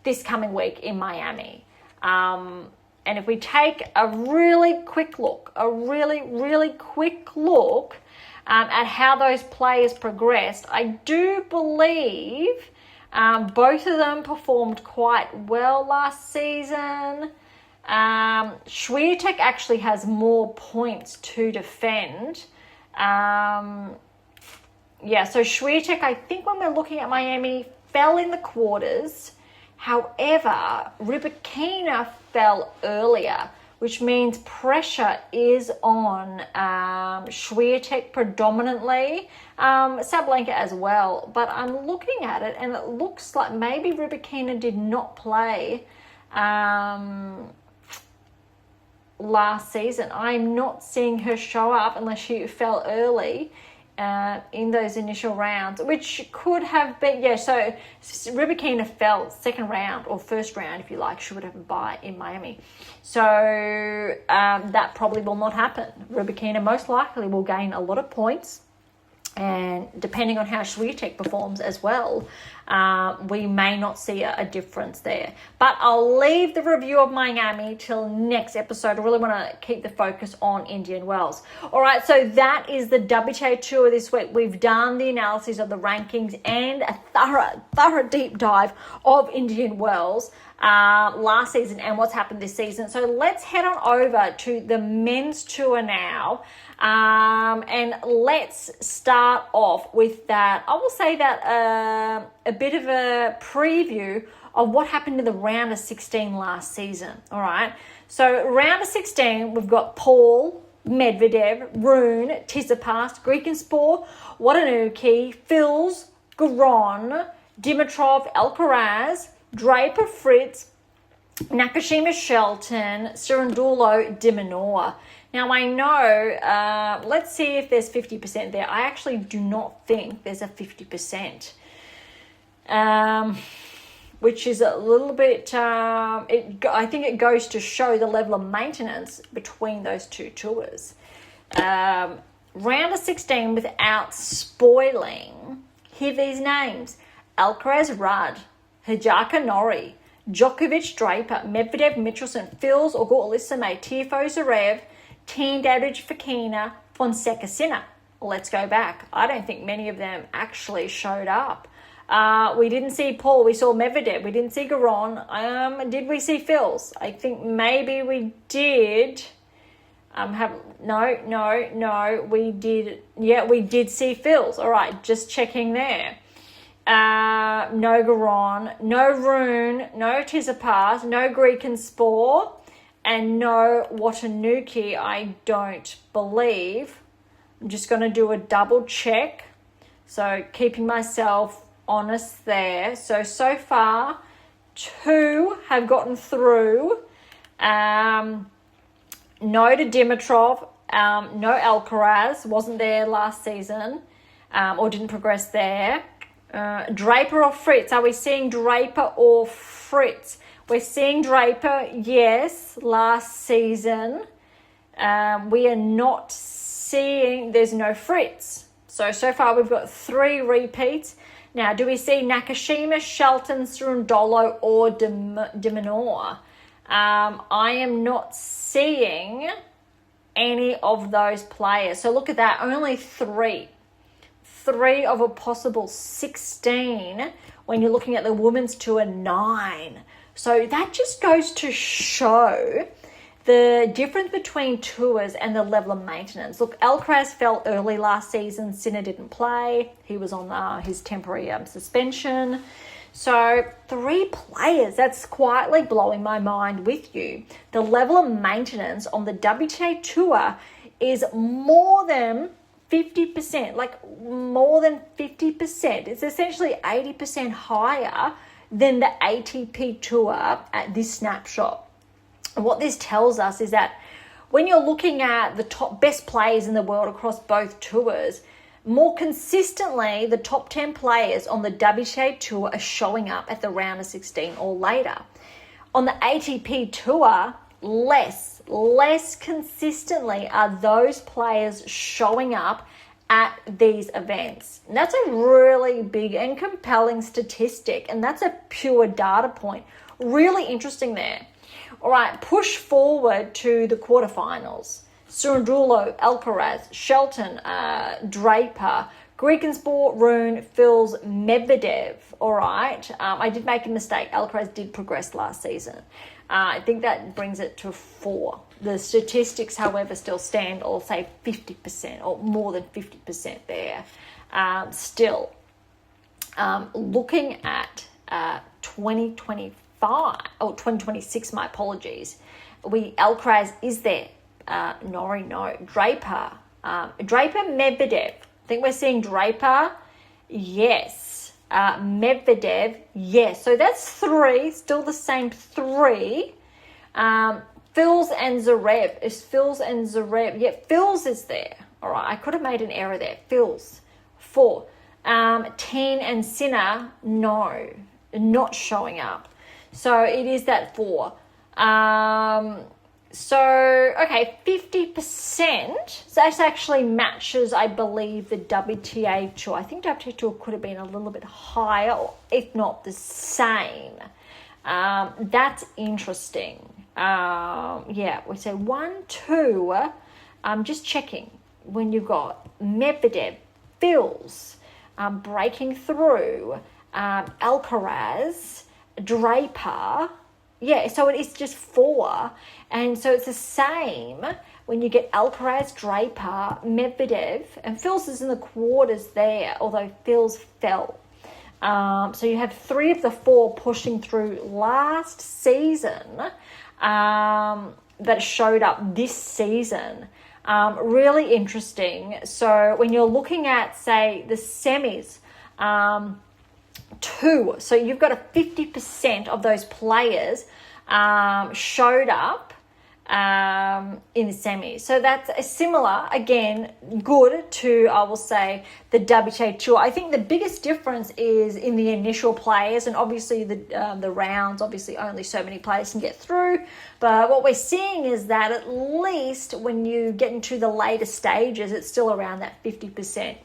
this coming week in Miami. And if we take a really quick look, at how those players progressed, I do believe both of them performed quite well last season. Swiatek actually has more points to defend. So Swiatek, I think when we're looking at Miami, fell in the quarters. However, Rybakina fell earlier, which means pressure is on Swiatek predominantly, Sabalenka as well. But I'm looking at it and it looks like maybe Rybakina did not play last season. I'm not seeing her show up unless she fell early in those initial rounds, which could have been, so Rybakina fell second round or first round, if you like. She would have a bye in Miami. So that probably will not happen. Rybakina most likely will gain a lot of points. And depending on how Swiatek performs as well, we may not see a difference there. But I'll leave the review of Miami till next episode. I really want to keep the focus on Indian Wells. All right, so that is the WTA Tour this week. We've done the analysis of the rankings and a thorough deep dive of Indian Wells last season and what's happened this season. So let's head on over to the men's tour now. And let's start off with that. I will say that a bit of a preview of what happened in the round of 16 last season. All right. So round of 16, we've got Paul, Medvedev, Rune, Tsitsipas, Griekenspor, Watanuki, Fils, Garon, Dimitrov, Alcaraz, Draper, Fritz, Nakashima, Shelton, Cirandulo, de Minaur. Now, I know, let's see if there's 50% there. I actually do not think there's a 50%, which is a little bit, I think it goes to show the level of maintenance between those two tours. Round of 16 without spoiling, hear these names: Alcaraz, Rudd, Hijaka, Norrie, Djokovic, Draper, Medvedev, Michelson, Fils, Augur, Alisame, Tiafoe, Zverev, Teen Dadridge, Fokina, Fonseca, Sinner. Let's go back. I don't think many of them actually showed up. We didn't see Paul. We saw Medvedev. We didn't see Garon. Did we see Fils? I think maybe we did. No. We did. Yeah, we did see Fils. All right, just checking there. No Garon, no Rune, no Tsitsipas, no Griekenspor, and no Watanuki, I don't believe. I'm just going to do a double check. So keeping myself honest there. So far, 2 have gotten through. No to Dimitrov, no Alcaraz, wasn't there last season, or didn't progress there. Draper or Fritz? Are we seeing Draper or Fritz? We're seeing Draper, yes, last season. We are not seeing, there's no Fritz. So far we've got 3 repeats. Now, do we see Nakashima, Shelton, Cerundolo, or de Minaur? I am not seeing any of those players. So look at that, only 3. 3 of a possible 16 when you're looking at the women's tour, 9. So that just goes to show the difference between tours and the level of maintenance. Look, Alcaraz fell early last season. Sinner didn't play. He was on his temporary suspension. So 3 players, that's quietly blowing my mind with you. The level of maintenance on the WTA Tour is more than 50%, like more than 50%. It's essentially 80% higher than the ATP Tour at this snapshot. And what this tells us is that when you're looking at the top best players in the world across both tours, more consistently, the top 10 players on the WTA Tour are showing up at the round of 16 or later. On the ATP Tour, less consistently are those players showing up at these events. And that's a really big and compelling statistic, and that's a pure data point. Really interesting there. All right, push forward to the quarterfinals. Cerundolo, Alcaraz, Shelton, Draper, Griekenspor, Rune, Fils, Medvedev. All right, I did make a mistake. Alcaraz did progress last season. I think that brings it to 4. The statistics, however, still stand, or say 50% or more than 50% there. Still, looking at 2025 or 2026, my apologies. Alcaraz is there. Norrie, no. Draper, Medvedev. I think we're seeing Draper, yes. Medvedev, yes. So that's 3, still the same 3. Fils and Zverev. Is Fils and Zverev? Yeah, Fils is there. All right, I could have made an error there. Fils, 4. Teen and Sinner, no, not showing up. So it is that 4. Okay, 50%. So that actually matches, I believe, the WTA Tour. I think WTA Tour could have been a little bit higher, or if not the same. That's interesting. We say 1, 2. I'm just checking. When you've got Medvedev, Fils, breaking through, Alcaraz, Draper. Yeah, so it is just 4. And so it's the same when you get Alcaraz, Draper, Medvedev, and Fils is in the quarters there, although Fils fell. So you have 3 of the 4 pushing through last season that showed up this season. Really interesting. So when you're looking at, say, the semis, 2. So you've got a 50% of those players showed up in the semis. So that's a similar, again, good to, I will say, the WTA Tour. I think the biggest difference is in the initial players, and obviously the rounds, obviously only so many players can get through. But what we're seeing is that at least when you get into the later stages, it's still around that 50%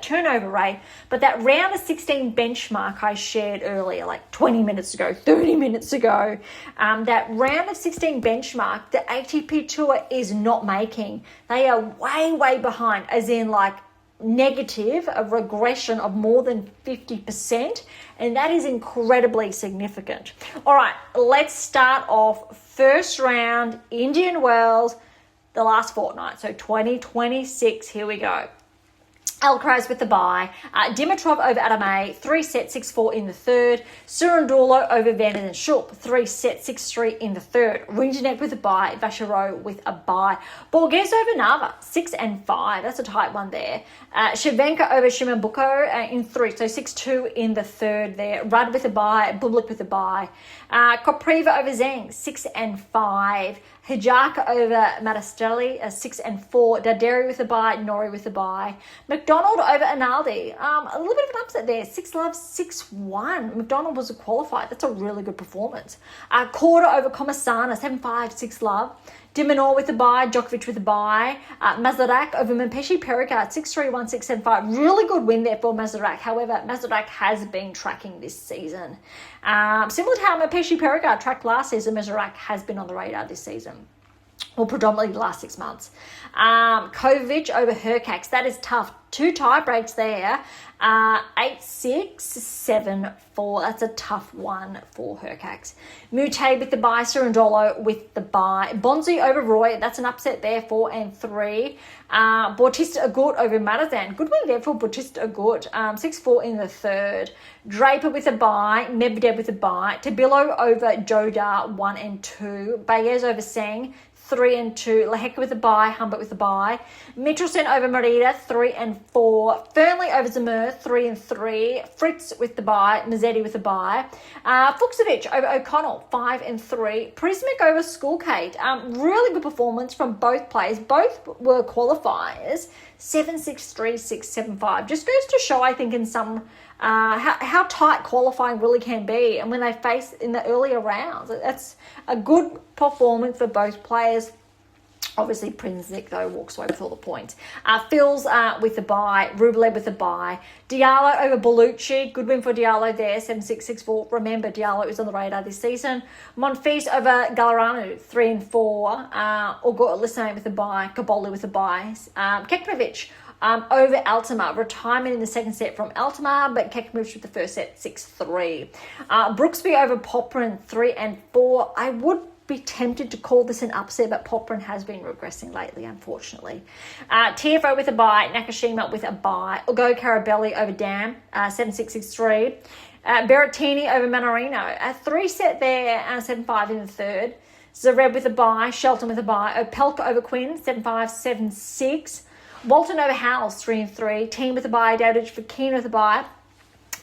turnover rate. But that round of 16 benchmark I shared earlier, like 20 minutes ago, 30 minutes ago, that round of 16 benchmark, the ATP Tour is not making. They are way behind, as in like negative, a regression of more than 50%, and that is incredibly significant. All right, let's start off first round, Indian Wells, the last fortnight, so 2026, here we go. Alcaraz with the bye. Dimitrov over Adame, 3 sets, 6-4 in the third. Surundulo over Van den Schulp, 3 sets, 6-3 in the third. Rinjanek with a bye. Vachereau with a bye. Borges over Nava, 6-5. That's a tight one there. Shevchenko over Shimabukko in 3, so 6-2 in the third there. Rudd with a bye. Bublik with a bye. Kopriva over Zheng, 6-5. Hijaka over Matastrelli, 6-4. Daderi with a bye. Nori with a bye. McDonald over Analdi. A little bit of an upset there. 6-love, 6-1. McDonald was qualified. That's a really good performance. Korda over Komasana, 7-5, 6-love. Dimonor with the bye, Djokovic with the bye. Mazarak over Mempeshi Pericard, 6-3, 1-6, 7-5. Really good win there for Mazarak. However, Mazarak has been tracking this season. Similar to how Mempeshi Pericard tracked last season, Mazarak has been on the radar this season. Or predominantly the last 6 months. Kovic over Hercax. That is tough. 2 tie breaks there. 8-6, 7-4. That's a tough one for Hercax. Mute with the bye. Surundolo with the bye. Bonzi over Roy. That's an upset there. 4-3. Bautista Agut over Marazan. Good win there for Bautista Agut. 6-4 in the third. Draper with a bye. Medvedev with a bye. Tabilo over Joda. 1-2. Baez over Sang. 3-2. Lehecka with a bye. Humbert with a bye. Mitchelson over Merida. 3-4. Fernley over Zamir. 3-3. Fritz with the bye. Mazzetti with a bye. Fuchsovic over O'Connell. 5-3. Prismic over Schoolcade. Really good performance from both players. Both were qualifiers. 7-6, 3-6, 7-5. Just goes to show, I think, in some how tight qualifying really can be, and when they face in the earlier rounds, that's a good performance for both players. Obviously, Prinsnik, though, walks away with all the points. Phil's with the bye. Rublev with the bye. Diallo over Bellucci. Good win for Diallo there. 7-6, 6-4. Remember, Diallo is on the radar this season. Monfils over Galaranu. 3-4. Lisane with the bye. Kaboli with the bye. Kekmanovic over Altamar. Retirement in the second set from Altamar, but Kekmanovic with the first set. 6-3. Brooksby over Poprin. 3-4. I would be tempted to call this an upset, but Poprin has been regressing lately, unfortunately. TFO with a bye, Nakashima with a bye, Ugo Carabelli over Dam, 7-6, 6-3. Berrettini over Manorino, a 3-set there, 7-5 in the third. Zverev with a bye, Shelton with a bye, Opelka over Quinn, 7-5, 7-6. Walton over Howells, 3-3. Team with a bye, Dowdage for Keane with a bye.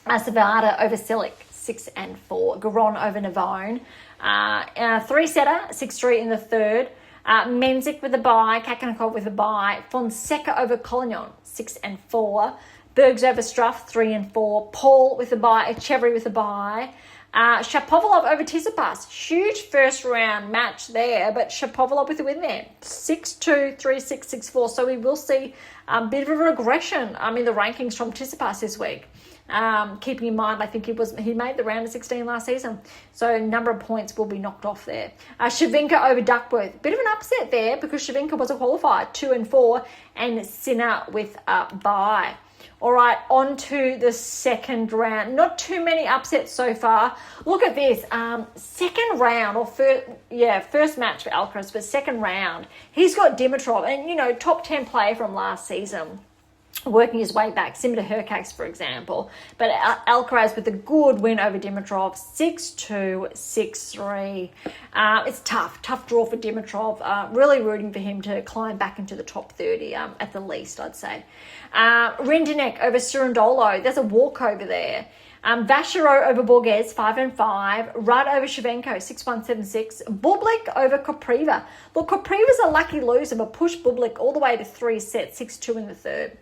Savada over Silic, 6-4. Garon over Navone. 3-setter, 6-3 in the third. Menzik with a bye, Kakanakov with a bye. Fonseca over Collignon, 6-4. Bergs over Struff, 3-4. Paul with a bye, Echeverry with a bye. Shapovalov over Tsitsipas. Huge first round match there, but Shapovalov with a win there. 6-2, 3-6, 6-4. So we will see a bit of a regression in the rankings from Tsitsipas this week. Keeping in mind, I think he made the round of 16 last season. So a number of points will be knocked off there. Shavinka over Duckworth. Bit of an upset there because Shavinka was a qualifier, 2-4, and Sinner with a bye. All right, on to the second round. Not too many upsets so far. Look at this. Second round, or first match for Alcaraz, but second round. He's got Dimitrov, and, top 10 player from last season, working his way back, similar to Hercax, for example. But Alcaraz with a good win over Dimitrov, 6-2, 6-3. It's tough draw for Dimitrov. Really rooting for him to climb back into the top 30 at the least, I'd say. Rindinek over Surundolo. There's a walkover there. Vachereau over Borges, 5-5. Rudd over Shevchenko, 6-1, 7-6. Bublik over Kopriva. Look, Kopriva's a lucky loser, but pushed Bublik all the way to 3 sets, 6-2 in the third.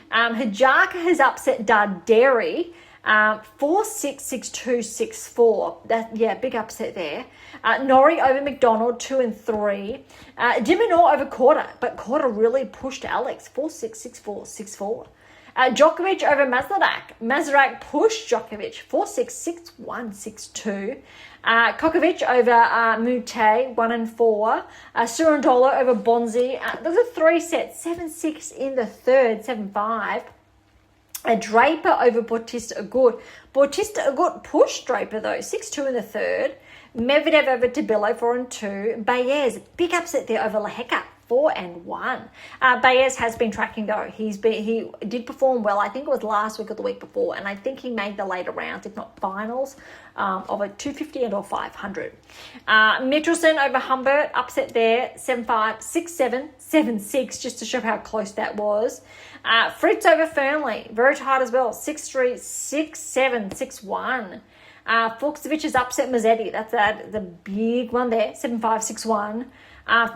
Hijaka has upset Daderi, 4-6, 6-2, 6-4. Big upset there. Nori over McDonald, 2-3. Dimonor over Korda, but Korda really pushed Alex, 4-6, 6-4, 6-4. Djokovic over Mazarak. Mazarak pushed Djokovic, 4-6, 6-1, 6-2. Kokovic over Mute, 1-4. Surundolo over Bonzi. Those are 3 sets, 7-6 in the third, 7-5. Draper over Bautista Agut. Bautista Agut pushed Draper, though, 6-2 in the third. Medvedev over Tabilo, 4-2. Baez, big upset there over Lehecka, 4-1. Baez has been tracking though. He did perform well. I think it was last week or the week before, and I think he made the later rounds, if not finals, of a 250 and or 500. Mickelson over Humbert, upset there, 7-5, 6-7, 7-6, just to show how close that was. Fritz over Fernley, very tight as well, 6-3, 6-7, 6-1. Fuchsovich has upset Mazzetti. That's the big one there, 7-5, 6-1.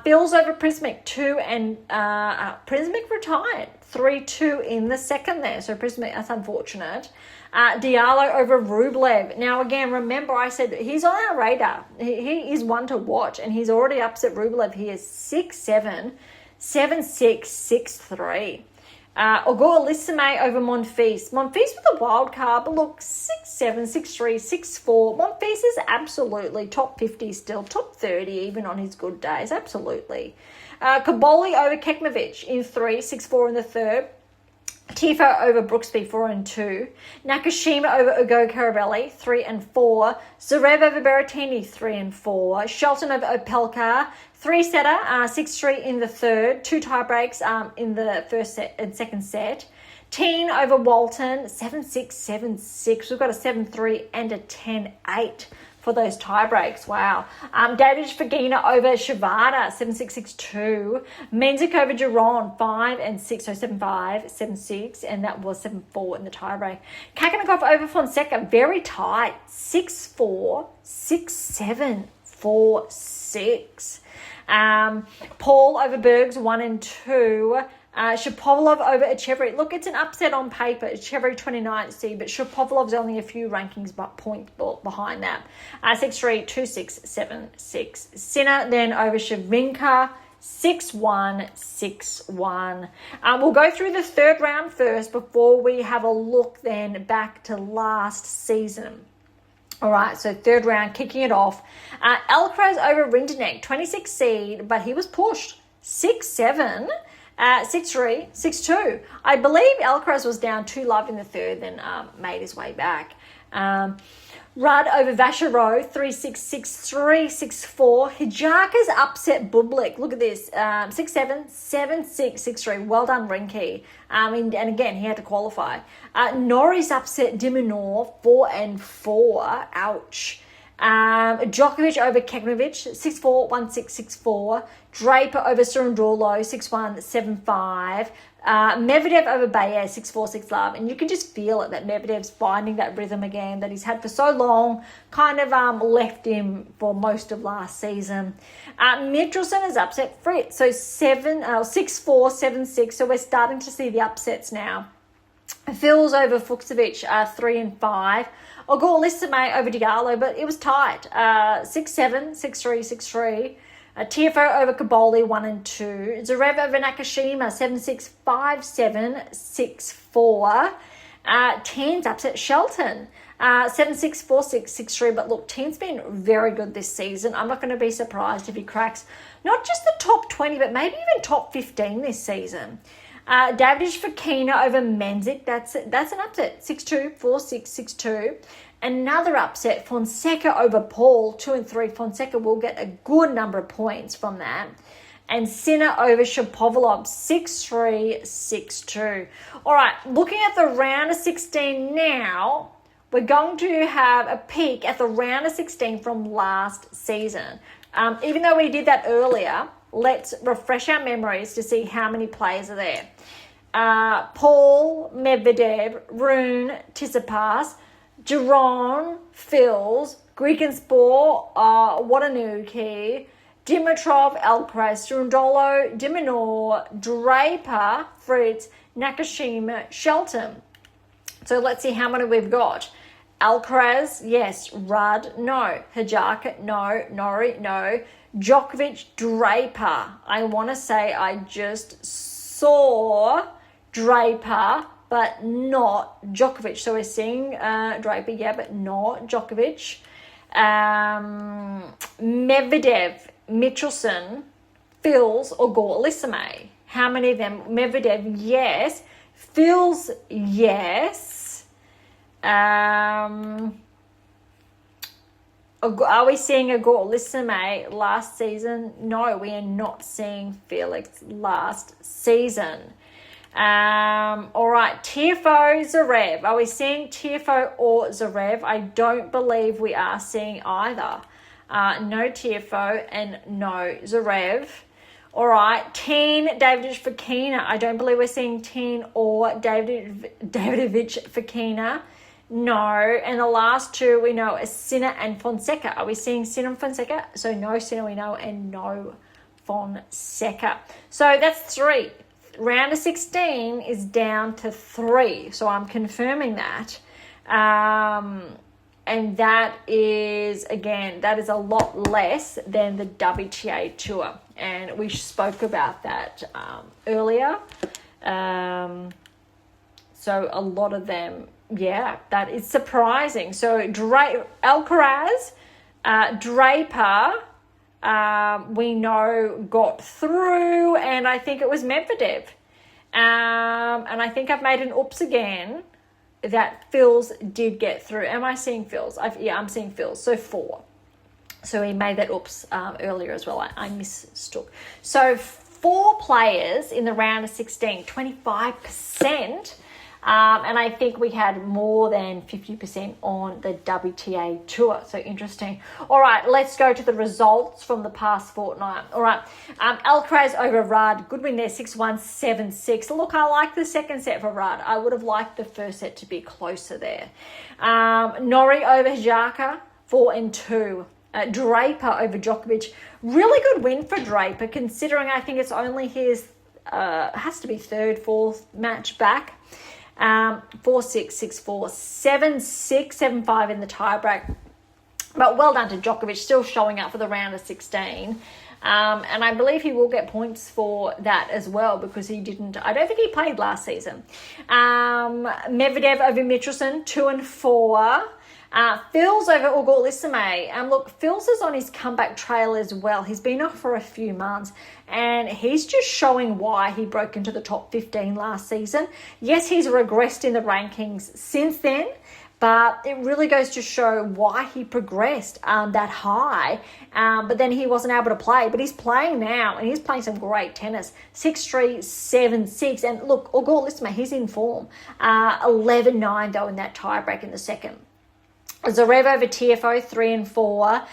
Phil's over Prismic, 2 and Prismic retired, 3-2 in the second there. So Prismic, that's unfortunate. Diallo over Rublev. Now again, remember I said he's on our radar. He is one to watch, and he's already upset Rublev. He is 6-7, 7-6, 6-3. Ogor-Lissame over Monfils. Monfils with a wild card, but look, 6-7, 6-3, 6-4. Monfils is absolutely top 50 still, top 30 even on his good days, absolutely. Kaboli over Kekmanovic in 3, 6-4 in the third. Tifo over Brooksby, 4-2. Nakashima over Ugo Carabelli, 3-4. Zverev over Berrettini, 3-4. Shelton over Opelka, 3-setter, 6-3 in the third. 2 tie breaks in the first set and second set. Teen over Walton, 7-6, 7-6. We've got a 7-3 and a 10-8 for those tie breaks. Wow. Davidge Fagina over Shivada, 7-6, 6-2. Menzik over Giron, 5-6, so 7-5, 7-6, and that was 7-4 in the tie break. Kakanakov over Fonseca, very tight, 6-4, 6-7, 4-6. Paul over Bergs, 1-2. Shapovalov over Echeverry. Look, it's an upset on paper. Echeverry 29th seed, but Shapovalov's only a few rankings but point behind that. 6-3, 2-6, 7-6. Sinner then over Shavinka, 6-1, 6-1. We'll go through the third round first before we have a look then back to last season. All right, so third round, kicking it off. Alcaraz over Rinderknech, 26 seed, but he was pushed 6-7. 6-3, 6-2. I believe Alcaraz was down 2-love in the third, then made his way back. Rudd over Vachereau, 3-6, 6-3, 6-4. Hijaka's upset Bublik. Look at this, 6-7, 7-6, 6-3. Well done, Rinky. And again, he had to qualify. Norris upset Diminor, 4-4. Ouch. Djokovic over Kekmanovic, 6-4, 1-6, 6-4. Draper over Surundulo, 6-1, 7-5. Medvedev over Baez, 6-4, 6-love. And you can just feel it that Medvedev's finding that rhythm again that he's had for so long, kind of left him for most of last season. Mickelson has upset Fritz, so 6-4, 7-6. So we're starting to see the upsets now. Phil's over Fuchsovich, 3-5. Ogor-Lissame over Diallo, but it was tight. 6-7, 6-3, 6-3. TFO over Kaboli, 1-2. Zverev over Nakashima, 7-6, 5-7, 6-4. Tans upset Shelton, 7-6, 4-6, 6-3. But look, Tan's been very good this season. I'm not going to be surprised if he cracks not just the top 20, but maybe even top 15 this season. Davidge Fagina over Menzik, that's an upset, 6-2, 4-6, 6-2. Another upset, Fonseca over Paul, 2-3. Fonseca will get a good number of points from that. And Sinner over Shapovalov, 6-3, 6-2. All right, looking at the round of 16 now, we're going to have a peek at the round of 16 from last season. Even though we did that earlier, let's refresh our memories to see how many players are there. Paul, Medvedev, Rune, Tsitsipas, Giron, Fils, Griekenspor, Watanuki, Dimitrov, Alcaraz, Surundolo, Diminor, Draper, Fritz, Nakashima, Shelton. So let's see how many we've got. Alcaraz, yes. Rudd, no. Hijaka, no. Norrie, no. Djokovic, Draper. I want to say I just saw Draper, but not Djokovic. So we're seeing Draper, yeah, but not Djokovic. Medvedev, Michelson, Fils, or Ogor-Lissame. How many of them? Medvedev, yes. Fils, yes. Are we seeing Igor Lissame last season? No, we are not seeing Felix last season. All right, Tiafoe Zverev. Are we seeing Tiafoe or Zverev? I don't believe we are seeing either. No Tiafoe and no Zverev. All right, Teen Davidovich Fokina. I don't believe we're seeing Teen or Davidovich Fokina. No. And the last two we know is Sinner and Fonseca. Are we seeing Sinner and Fonseca? So no Sinner we know and no Fonseca. So that's 3. Round of 16 is down to 3. So I'm confirming that. And that is, again, that is a lot less than the WTA Tour. And we spoke about that earlier. So a lot of them, yeah, that is surprising. So Alcaraz, Draper, we know got through, and I think it was Medvedev. And I think I've made an oops again that Phil's did get through. Am I seeing Phil's? I'm seeing Phil's. So 4. So he made that oops earlier as well. I mistook. So 4 players in the round of 16, 25%. And I think we had more than 50% on the WTA Tour. So interesting. All right, let's go to the results from the past fortnight. All right, Alcaraz over Rad. Good win there, 6-1, 7-6. Look, I like the second set for Rad. I would have liked the first set to be closer there. Norrie over Hijaka, 4-2. Draper over Djokovic. Really good win for Draper, considering I think it's only his, has to be 3rd, 4th match back. 4-6, 6-4, 7-6, 7-5 in the tiebreak. But well done to Djokovic, still showing up for the round of 16. And I believe he will get points for that as well, because he didn't, I don't think he played last season. Medvedev over Michelson, 2-4. Phil's over Igor Lissame. Look, Phil's is on his comeback trail as well. He's been off for a few months, and he's just showing why he broke into the top 15 last season. Yes, he's regressed in the rankings since then, but it really goes to show why he progressed that high. But then he wasn't able to play. But he's playing now, and he's playing some great tennis. 6-3, 7-6. And look, Igor Lissame, he's in form. 11-9, though, in that tiebreak in the second. Zverev over Tiafoe, 3-4.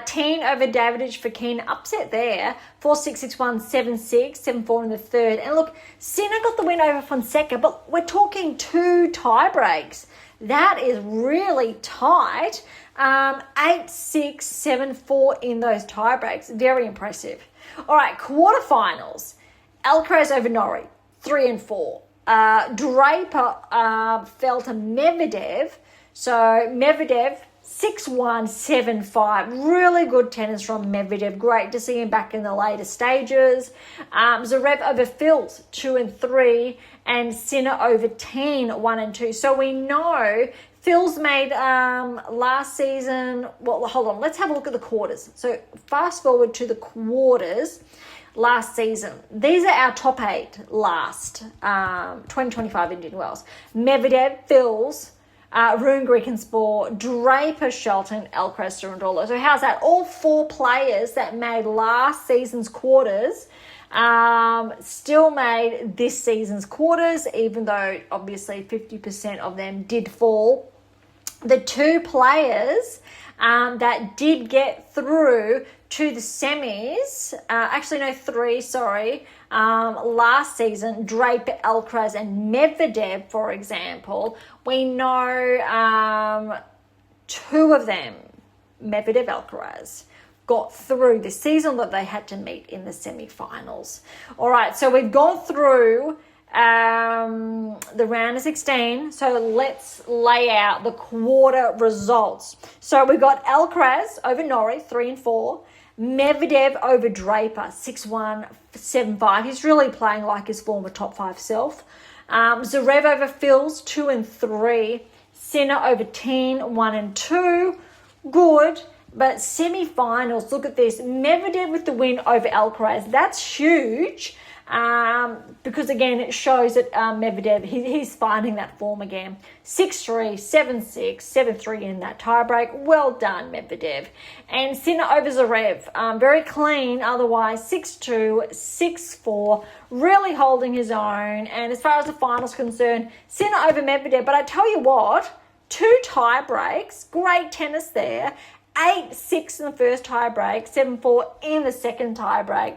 Teen over Davidovich Fokina, upset there. 4-6, 6-1, 7-6, 7-4 in the third. And look, Sinner got the win over Fonseca, but we're talking 2 tie-breaks. That is really tight. 8-6, 7-4 in those tie-breaks. Very impressive. All right, quarterfinals. Alcaraz over Norrie, 3-4. Draper fell to Medvedev. So Medvedev, 6-1, 7-5. Really good tennis from Medvedev. Great to see him back in the later stages. Zverev over Fils, 2-3. And Sinner over Teen, 1-2. So we know Fils made last season. Well, hold on. Let's have a look at the quarters. So fast forward to the quarters last season. These are our top 8 last 2025 Indian Wells. Medvedev, Fils, Rune Griekenspor, Draper, Shelton, Alcaraz, Cerundolo. So how's that? All 4 players that made last season's quarters still made this season's quarters, even though obviously 50% of them did fall. The 2 players that did get through to the semis, actually no, 3, sorry, last season, Draper, Alcaraz and Medvedev, for example, we know 2 of them, Medvedev, Alcaraz, got through the season that they had to meet in the semi-finals. All right, so we've gone through the round of 16. So let's lay out the quarter results. So we got Alcaraz over Norrie, 3-4. Medvedev over Draper, 6-1, 7-5. He's really playing like his former top 5 self. Zverev over Fils, 2-3. Sinner over Teen, 1-2. Good. But semi-finals, look at this. Medvedev with the win over Alcaraz. That's huge. because again, it shows that Medvedev, he's finding that form again. 6-3, 7-6, 7-3 in that tiebreak. Well done, Medvedev. And Sinner over Zverev, very clean otherwise, 6-2, 6-4, really holding his own. And as far as the final's concerned, Sinner over Medvedev. But I tell you what, 2 tie breaks, great tennis there. 8-6 in the first tie break, 7-4 in the second tie break.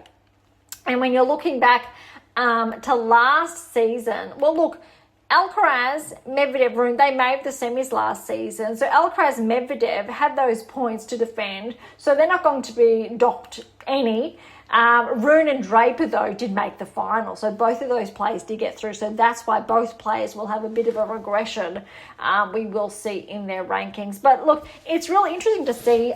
And when you're looking back to last season, well, look, Alcaraz, Medvedev, Rune, they made the semis last season. So Alcaraz and Medvedev had those points to defend. So they're not going to be docked any. Rune and Draper, though, did make the final. So both of those players did get through. So that's why both players will have a bit of a regression we will see in their rankings. But look, it's really interesting to see.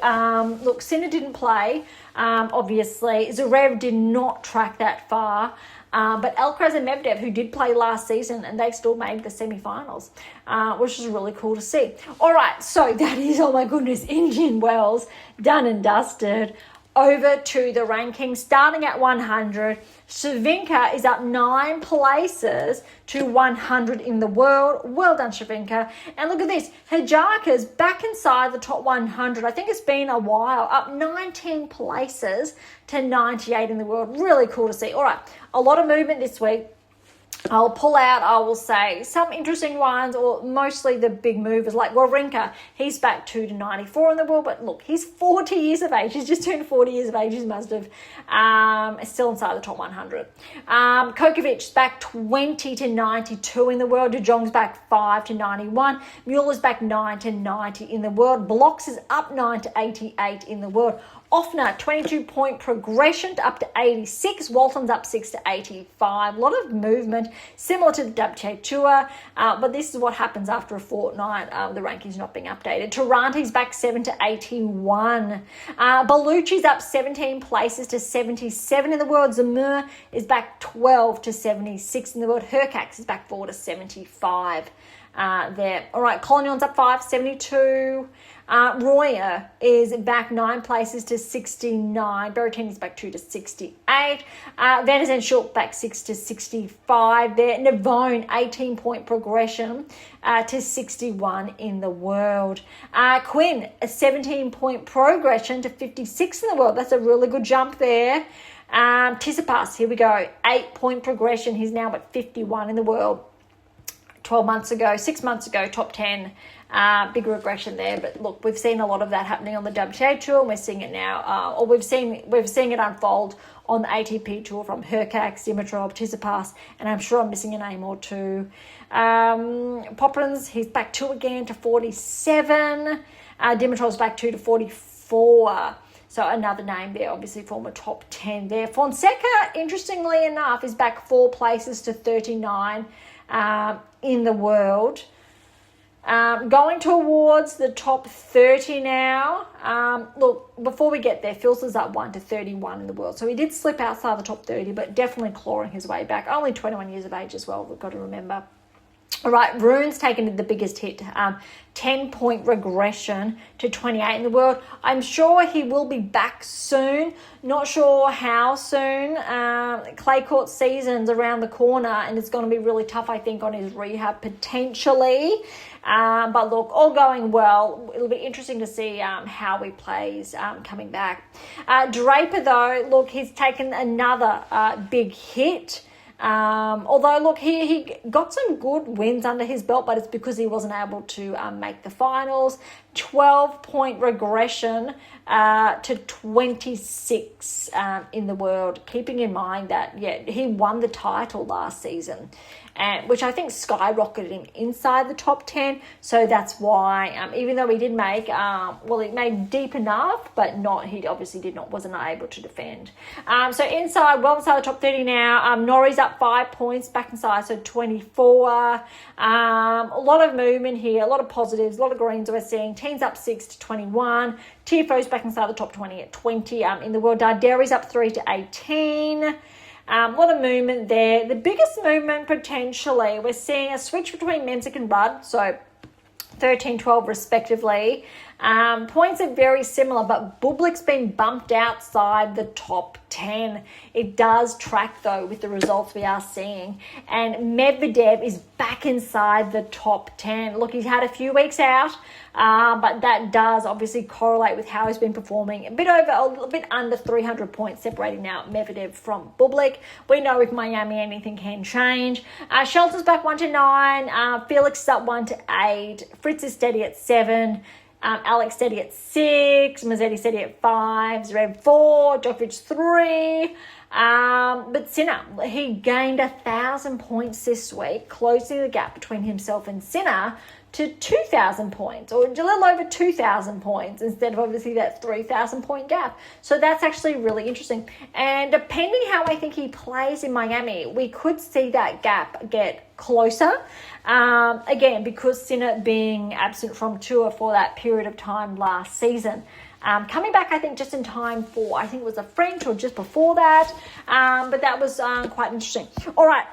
Look, Sinner didn't play, obviously. Zverev did not track that far. But Alcaraz and Medvedev, who did play last season, and they still made the semi-finals, which is really cool to see. All right, so that is, oh my goodness, Indian Wells, done and dusted. Over to the rankings, starting at 100. Sabalenka is up 9 places to 100 in the world. Well done, Sabalenka. And look at this. Hijaka's back inside the top 100. I think it's been a while. Up 19 places to 98 in the world. Really cool to see. All right, a lot of movement this week. I'll pull out, I will say, some interesting ones, or mostly the big movers, like Wawrinka. He's back 2 to 94 in the world, but look, he's 40 years of age. He's just turned 40 years of age. He must have still inside the top 100. Kokovic back 20 to 92 in the world. De Jong's back 5 to 91. Mueller's back 9 to 90 in the world. Blocks is up 9 to 88 in the world. Offner, 22-point progression to up to 86. Walton's up 6 to 85. A lot of movement, similar to the WTA Tour, but this is what happens after a fortnight, the rankings not being updated. Tarante's back 7 to 81. Bellucci's up 17 places to 77 in the world. Zamur is back 12 to 76 in the world. Hercax is back 4 to 75 there. All right, Colignon's up 5, 72. Royer is back 9 places to 69. Berrettini's back 2 to 68. Van der Zandt Schultz back 6 to 65 there. Navone, 18-point progression to 61 in the world. Quinn, a 17-point progression to 56 in the world. That's a really good jump there. Tsitsipas, here we go. 8-point progression. He's now at 51 in the world. 6 months ago, top 10. Big regression there, but look, we've seen a lot of that happening on the WTA Tour, and we're seeing it now, or we've seen it unfold on the ATP Tour from Hercax, Dimitrov, Tsitsipas, and I'm sure I'm missing a name or two. Poprin's, he's back 2 again to 47. Dimitrov's back 2 to 44. So another name there, obviously former top 10 there. Fonseca, interestingly enough, is back 4 places to 39 in the world. Going towards the top 30 now. Look, before we get there, Filson's up 1 to 31 in the world. So he did slip outside the top 30, but definitely clawing his way back. Only 21 years of age as well, we've got to remember. All right, Rune's taken the biggest hit, 10-point regression to 28 in the world. I'm sure he will be back soon. Not sure how soon. Clay court season's around the corner, and it's going to be really tough, I think, on his rehab potentially. But look, all going well. It'll be interesting to see how he plays coming back. Draper, though, look, he's taken another big hit. Although, look, he got some good wins under his belt, but it's because he wasn't able to make the finals. 12-point regression to 26 in the world, keeping in mind that, he won the title last season, which I think skyrocketed him inside the top 10. So that's why, even though he did make, he made deep enough, but he obviously wasn't able to defend. So inside the top 30 now. Norrie's up 5 points, back inside, so 24. A lot of movement here, a lot of positives, a lot of greens we're seeing. Team's up 6 to 21. Tiafoe's back inside the top 20 at 20 in the world. Darderi's up 3 to 18. A lot of movement there. The biggest movement potentially, we're seeing a switch between Mensik and Rudd, so 13, 12 respectively. Points are very similar, but Bublik's been bumped outside the top 10. It does track, though, with the results we are seeing. And Medvedev is back inside the top 10. Look, he's had a few weeks out, but that does obviously correlate with how he's been performing. A bit under 300 points separating now Medvedev from Bublik. We know with Miami anything can change. Shelton's back 1-9. Felix is up 1-8. Fritz is steady at 7. Alex steady at 6. Mazzetti steady at 5. Zverev 4. Djokovic 3. But Sinner, he gained 1,000 points this week, closing the gap between himself and Sinner to 2,000 points, or a little over 2,000 points, instead of obviously that 3,000 point gap. So that's actually really interesting. And depending how I think he plays in Miami, we could see that gap get closer. Again, because Sinner being absent from tour for that period of time last season. Coming back, I think, just in time for, I think it was the French or just before that. But that was quite interesting. All right.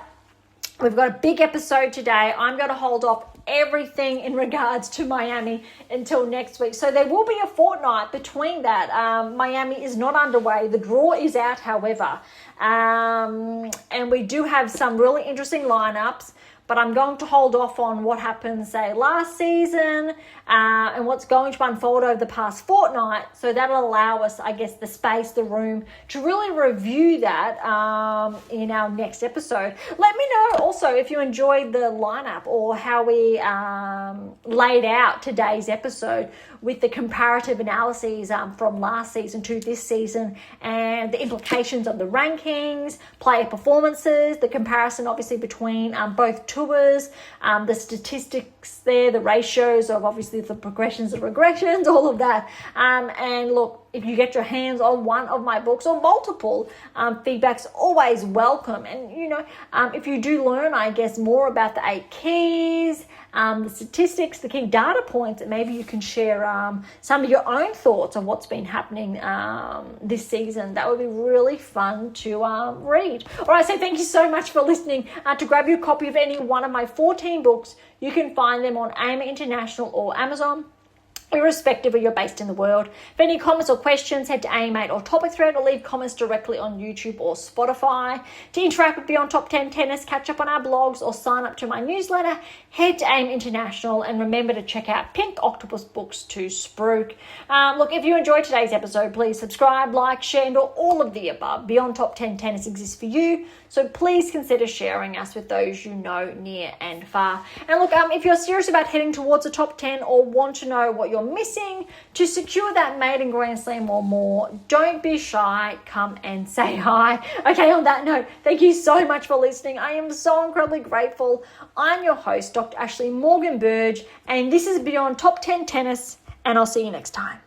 We've got a big episode today. I'm going to hold off everything in regards to Miami until next week. So there will be a fortnight between that. Miami is not underway. The draw is out, however. And we do have some really interesting lineups. But I'm going to hold off on what happened, say, last season and what's going to unfold over the past fortnight. So that'll allow us, I guess, the space, the room to really review that in our next episode. Let me know also if you enjoyed the lineup or how we laid out today's episode with the comparative analyses from last season to this season and the implications of the rankings, player performances, the comparison obviously between both tours, the statistics there, the ratios of obviously the progressions and regressions, all of that. And look, if you get your hands on one of my books or multiple, feedback's always welcome. And, you know, if you do learn, I guess, more about the 8 keys, the statistics, the key data points, and maybe you can share some of your own thoughts on what's been happening this season. That would be really fun to read. All right, so thank you so much for listening. To grab your copy of any one of my 14 books, you can find them on AIMA International or Amazon, irrespective of you're based in the world. For any comments or questions, head to AIM8 or Topic Thread, or leave comments directly on YouTube or Spotify. To interact with Beyond Top 10 Tennis, catch up on our blogs, or sign up to my newsletter, head to AIM International, and remember to check out Pink Octopus Books to Spruik. Look, if you enjoyed today's episode, please subscribe, like, share, and all of the above. Beyond Top 10 Tennis exists for you, so please consider sharing us with those you know near and far. And look, if you're serious about heading towards the top 10 or want to know what you're missing to secure that maiden Grand Slam or more, don't be shy, come and say hi. Okay, on that note, thank you so much for listening. I am so incredibly grateful. I'm your host, Dr. Ashley Morgan Berge, and this is Beyond Top 10 Tennis, and I'll see you next time.